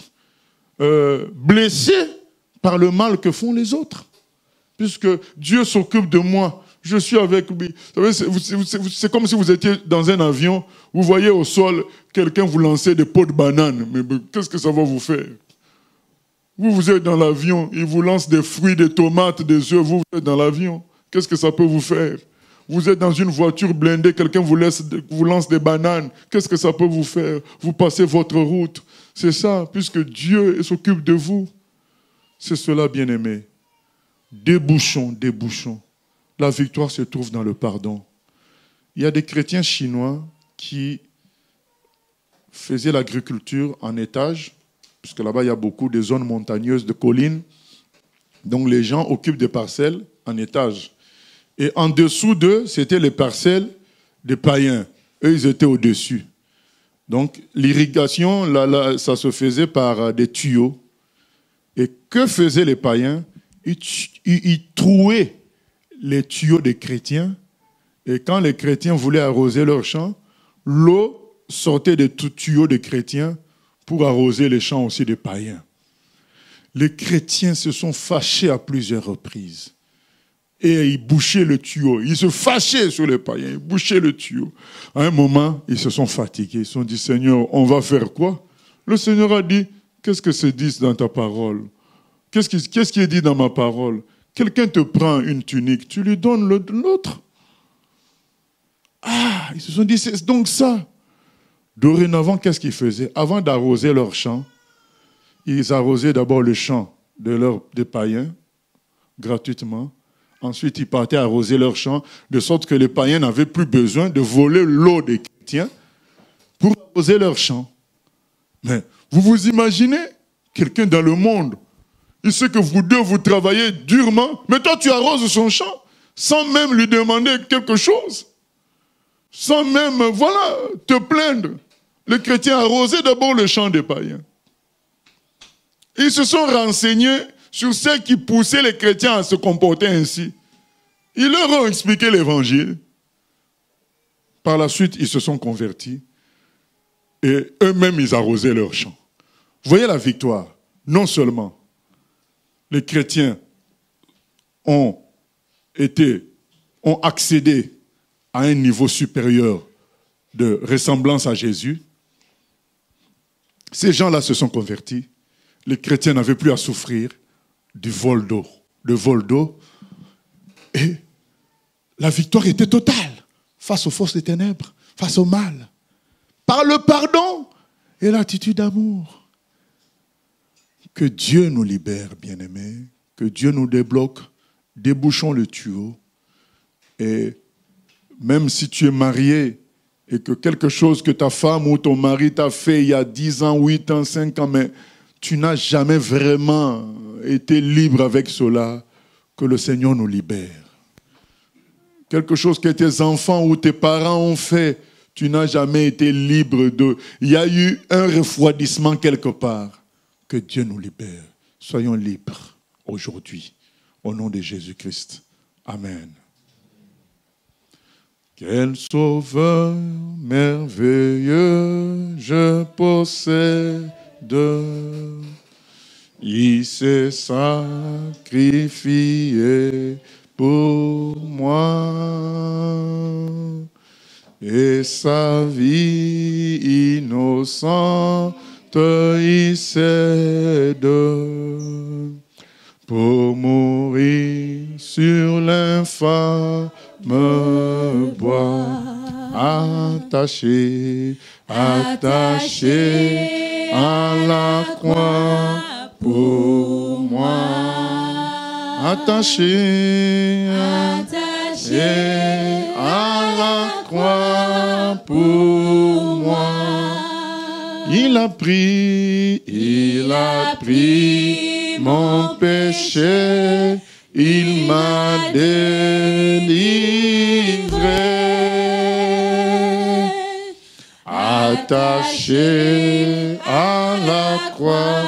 [SPEAKER 3] blessé par le mal que font les autres. Puisque Dieu s'occupe de moi, je suis avec lui. Vous savez, c'est comme si vous étiez dans un avion, vous voyez au sol quelqu'un vous lancer des pots de bananes. Mais qu'est-ce que ça va vous faire? Vous êtes dans l'avion, il vous lance des fruits, des tomates, des œufs, vous êtes dans l'avion. Qu'est-ce que ça peut vous faire? Vous êtes dans une voiture blindée, quelqu'un vous lance des bananes. Qu'est-ce que ça peut vous faire? Vous passez votre route. C'est ça, puisque Dieu s'occupe de vous. C'est cela, bien-aimé. Débouchons. La victoire se trouve dans le pardon. Il y a des chrétiens chinois qui faisaient l'agriculture en étage, puisque là-bas, il y a beaucoup de zones montagneuses, de collines. Donc, les gens occupent des parcelles en étage. Et en dessous d'eux, c'était les parcelles des païens. Eux, ils étaient au-dessus. Donc, l'irrigation, là, ça se faisait par des tuyaux. Et que faisaient les païens? Ils trouaient les tuyaux des chrétiens. Et quand les chrétiens voulaient arroser leurs champs, l'eau sortait des tuyaux des chrétiens pour arroser les champs aussi des païens. Les chrétiens se sont fâchés à plusieurs reprises. Et ils bouchaient le tuyau. Ils se fâchaient sur les païens. Ils bouchaient le tuyau. À un moment, ils se sont fatigués. Ils se sont dit, Seigneur, on va faire quoi? Le Seigneur a dit, qu'est-ce que c'est dit dans ta parole? Qu'est-ce qui est dit dans ma parole? Quelqu'un te prend une tunique, tu lui donnes l'autre. Ah, ils se sont dit, c'est donc ça. Dorénavant, qu'est-ce qu'ils faisaient? Avant d'arroser leur champ, ils arrosaient d'abord le champ des païens, gratuitement. Ensuite, ils partaient arroser leur champ, de sorte que les païens n'avaient plus besoin de voler l'eau des chrétiens pour arroser leur champ. Mais vous imaginez quelqu'un dans le monde, il sait que vous deux, vous travaillez durement, mais toi, tu arroses son champ sans même lui demander quelque chose, sans même, te plaindre. Les chrétiens arrosaient d'abord le champ des païens. Ils se sont renseignés sur ce qui poussait les chrétiens à se comporter ainsi. Ils leur ont expliqué l'évangile. Par la suite, ils se sont convertis. Et eux-mêmes, ils arrosaient leurs champs. Vous voyez la victoire. Non seulement les chrétiens ont ont accédé à un niveau supérieur de ressemblance à Jésus. Ces gens-là se sont convertis. Les chrétiens n'avaient plus à souffrir du vol d'eau. Et la victoire était totale face aux forces des ténèbres, face au mal. Par le pardon et l'attitude d'amour. Que Dieu nous libère, bien-aimés. Que Dieu nous débloque. Débouchons le tuyau. Et même si tu es marié et que quelque chose que ta femme ou ton mari t'a fait il y a 10 ans, 8 ans, 5 ans, mais tu n'as jamais vraiment été libre avec cela, que le Seigneur nous libère. Quelque chose que tes enfants ou tes parents ont fait, tu n'as jamais été libre de... Il y a eu un refroidissement quelque part. Que Dieu nous libère. Soyons libres aujourd'hui, au nom de Jésus-Christ. Amen. Quel sauveur merveilleux je possède. Il s'est sacrifié pour moi. Et sa vie innocente il cède pour mourir sur l'infâme bois, attaché à la croix pour moi, attaché à la croix pour moi. Il a pris mon péché, il m'a délivré, attaché à la croix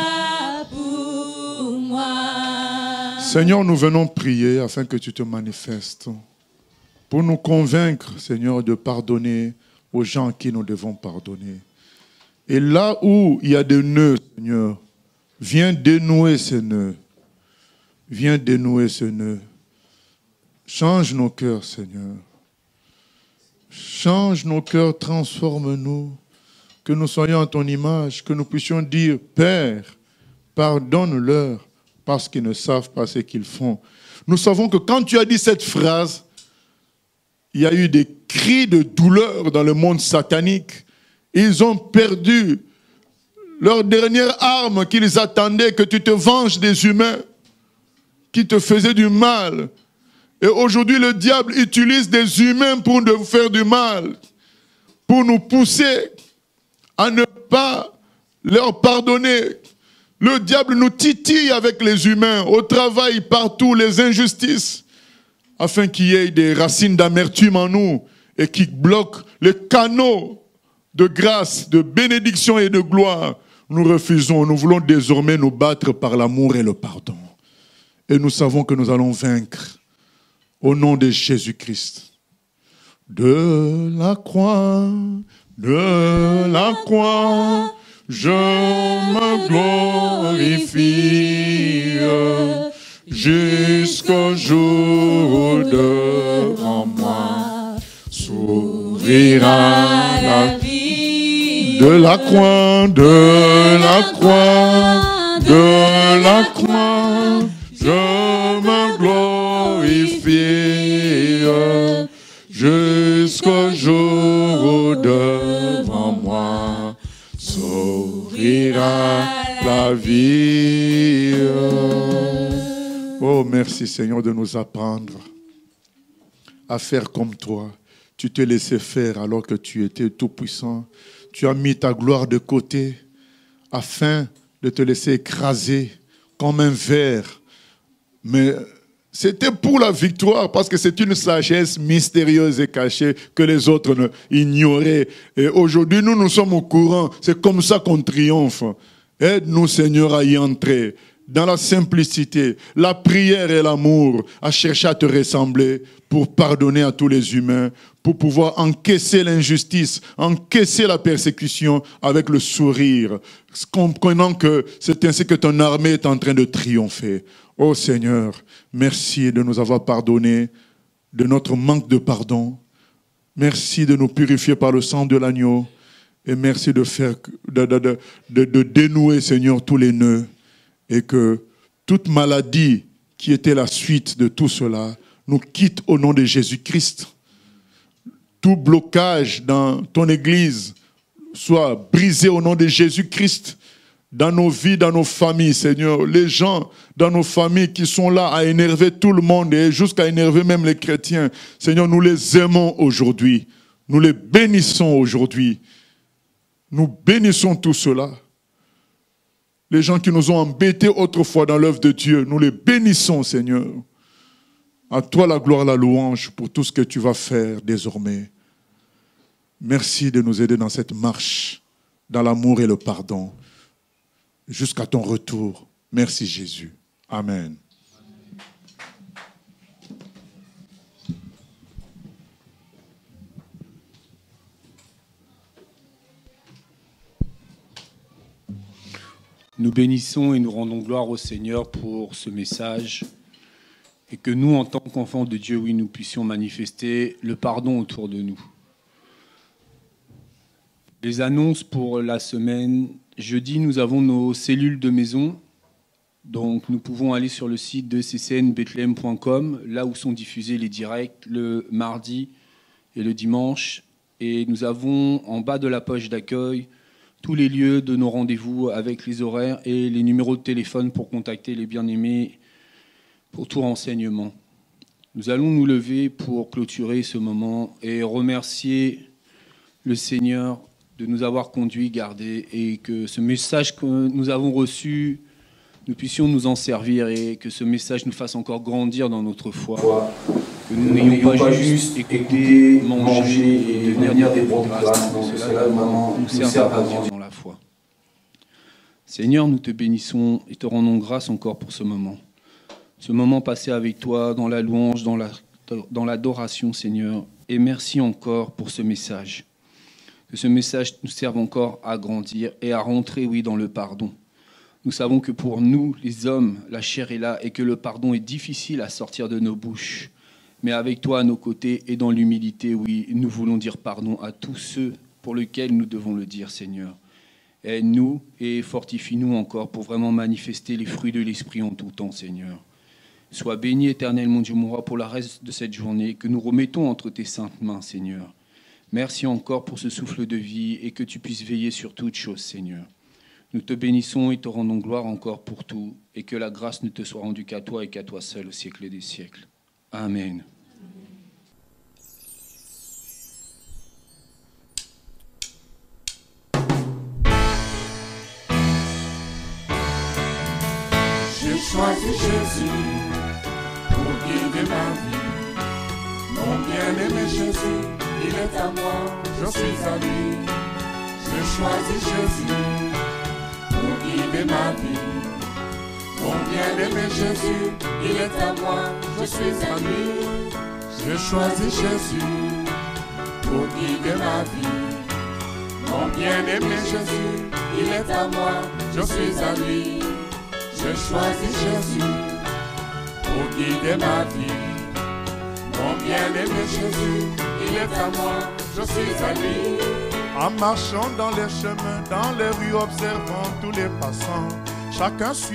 [SPEAKER 3] pour moi. Seigneur, nous venons prier afin que tu te manifestes, pour nous convaincre, Seigneur, de pardonner aux gens à qui nous devons pardonner. Et là où il y a des nœuds, Seigneur, viens dénouer ces nœuds. Viens dénouer ces nœuds. Change nos cœurs, Seigneur. Change nos cœurs, transforme-nous. Que nous soyons à ton image, que nous puissions dire, Père, pardonne-leur parce qu'ils ne savent pas ce qu'ils font. Nous savons que quand tu as dit cette phrase, il y a eu des cris de douleur dans le monde satanique. Ils ont perdu leur dernière arme qu'ils attendaient, que tu te venges des humains qui te faisaient du mal. Et aujourd'hui, le diable utilise des humains pour nous faire du mal, pour nous pousser à ne pas leur pardonner. Le diable nous titille avec les humains, au travail, partout, les injustices, afin qu'il y ait des racines d'amertume en nous et qui bloquent les canaux de grâce, de bénédiction et de gloire. Nous refusons, nous voulons désormais nous battre par l'amour et le pardon. Et nous savons que nous allons vaincre au nom de Jésus-Christ. De la croix, je me glorifie jusqu'au jour où devant moi s'ouvrira la vie. De la croix, je me glorifie jusqu'au jour où devant moi s'ouvrira la vie. Oh, merci Seigneur de nous apprendre à faire comme toi. Tu t'es laissé faire alors que tu étais tout puissant. Tu as mis ta gloire de côté afin de te laisser écraser comme un ver. Mais c'était pour la victoire, parce que c'est une sagesse mystérieuse et cachée que les autres ignoraient. Et aujourd'hui, nous sommes au courant. C'est comme ça qu'on triomphe. Aide-nous, Seigneur, à y entrer. Dans la simplicité, la prière et l'amour, à chercher à te ressembler pour pardonner à tous les humains, pour pouvoir encaisser l'injustice, encaisser la persécution avec le sourire, comprenant que c'est ainsi que ton armée est en train de triompher. Oh Seigneur, merci de nous avoir pardonné de notre manque de pardon. Merci de nous purifier par le sang de l'agneau. Et merci de dénouer, Seigneur, tous les nœuds. Et que toute maladie qui était la suite de tout cela nous quitte au nom de Jésus-Christ. Tout blocage dans ton Église soit brisé au nom de Jésus-Christ. Dans nos vies, dans nos familles, Seigneur. Les gens dans nos familles qui sont là à énerver tout le monde et jusqu'à énerver même les chrétiens. Seigneur, nous les aimons aujourd'hui. Nous les bénissons aujourd'hui. Nous bénissons tout cela. Les gens qui nous ont embêtés autrefois dans l'œuvre de Dieu, nous les bénissons, Seigneur. À toi la gloire, la louange pour tout ce que tu vas faire désormais. Merci de nous aider dans cette marche, dans l'amour et le pardon, jusqu'à ton retour. Merci Jésus. Amen.
[SPEAKER 5] Nous bénissons et nous rendons gloire au Seigneur pour ce message et que nous, en tant qu'enfants de Dieu, oui, nous puissions manifester le pardon autour de nous. Les annonces pour la semaine. Jeudi, nous avons nos cellules de maison. Donc, nous pouvons aller sur le site de ccnbethlehem.com, là où sont diffusés les directs le mardi et le dimanche. Et nous avons en bas de la page d'accueil tous les lieux de nos rendez-vous avec les horaires et les numéros de téléphone pour contacter les bien-aimés pour tout renseignement. Nous allons nous lever pour clôturer ce moment et remercier le Seigneur de nous avoir conduits, gardés, et que ce message que nous avons reçu, nous puissions nous en servir et que ce message nous fasse encore grandir dans notre foi. Que nous n'ayons pas juste écouté, manger et devenir des bons grâces, mais cela nous serve à grandir dans la foi. Seigneur, nous te bénissons et te rendons grâce encore pour ce moment passé avec toi dans la louange, dans l'adoration, Seigneur. Et merci encore pour ce message. Que ce message nous serve encore à grandir et à rentrer, oui, dans le pardon. Nous savons que pour nous, les hommes, la chair est là et que le pardon est difficile à sortir de nos bouches. Mais avec toi à nos côtés et dans l'humilité, oui, nous voulons dire pardon à tous ceux pour lesquels nous devons le dire, Seigneur. Aide-nous et fortifie-nous encore pour vraiment manifester les fruits de l'Esprit en tout temps, Seigneur. Sois béni, éternel, mon Dieu, mon roi, pour le reste de cette journée que nous remettons entre tes saintes mains, Seigneur. Merci encore pour ce souffle de vie et que tu puisses veiller sur toutes choses, Seigneur. Nous te bénissons et te rendons gloire encore pour tout et que la grâce ne te soit rendue qu'à toi et qu'à toi seul au siècle des siècles. Amen.
[SPEAKER 1] J'ai choisi Jésus pour guider ma vie. Mon bien-aimé Jésus, il est à moi, je suis à lui. J'ai choisi Jésus pour guider ma vie. Mon bien-aimé Jésus, il est à moi, je suis à lui. J'ai choisi Jésus pour guider ma vie. Mon bien-aimé Jésus, il est à moi, je suis à lui. J'ai choisi Jésus pour guider ma vie. Mon bien-aimé Jésus, il est à moi, je suis à lui. En marchant dans les chemins, dans les rues, observant tous les passants, chacun suit.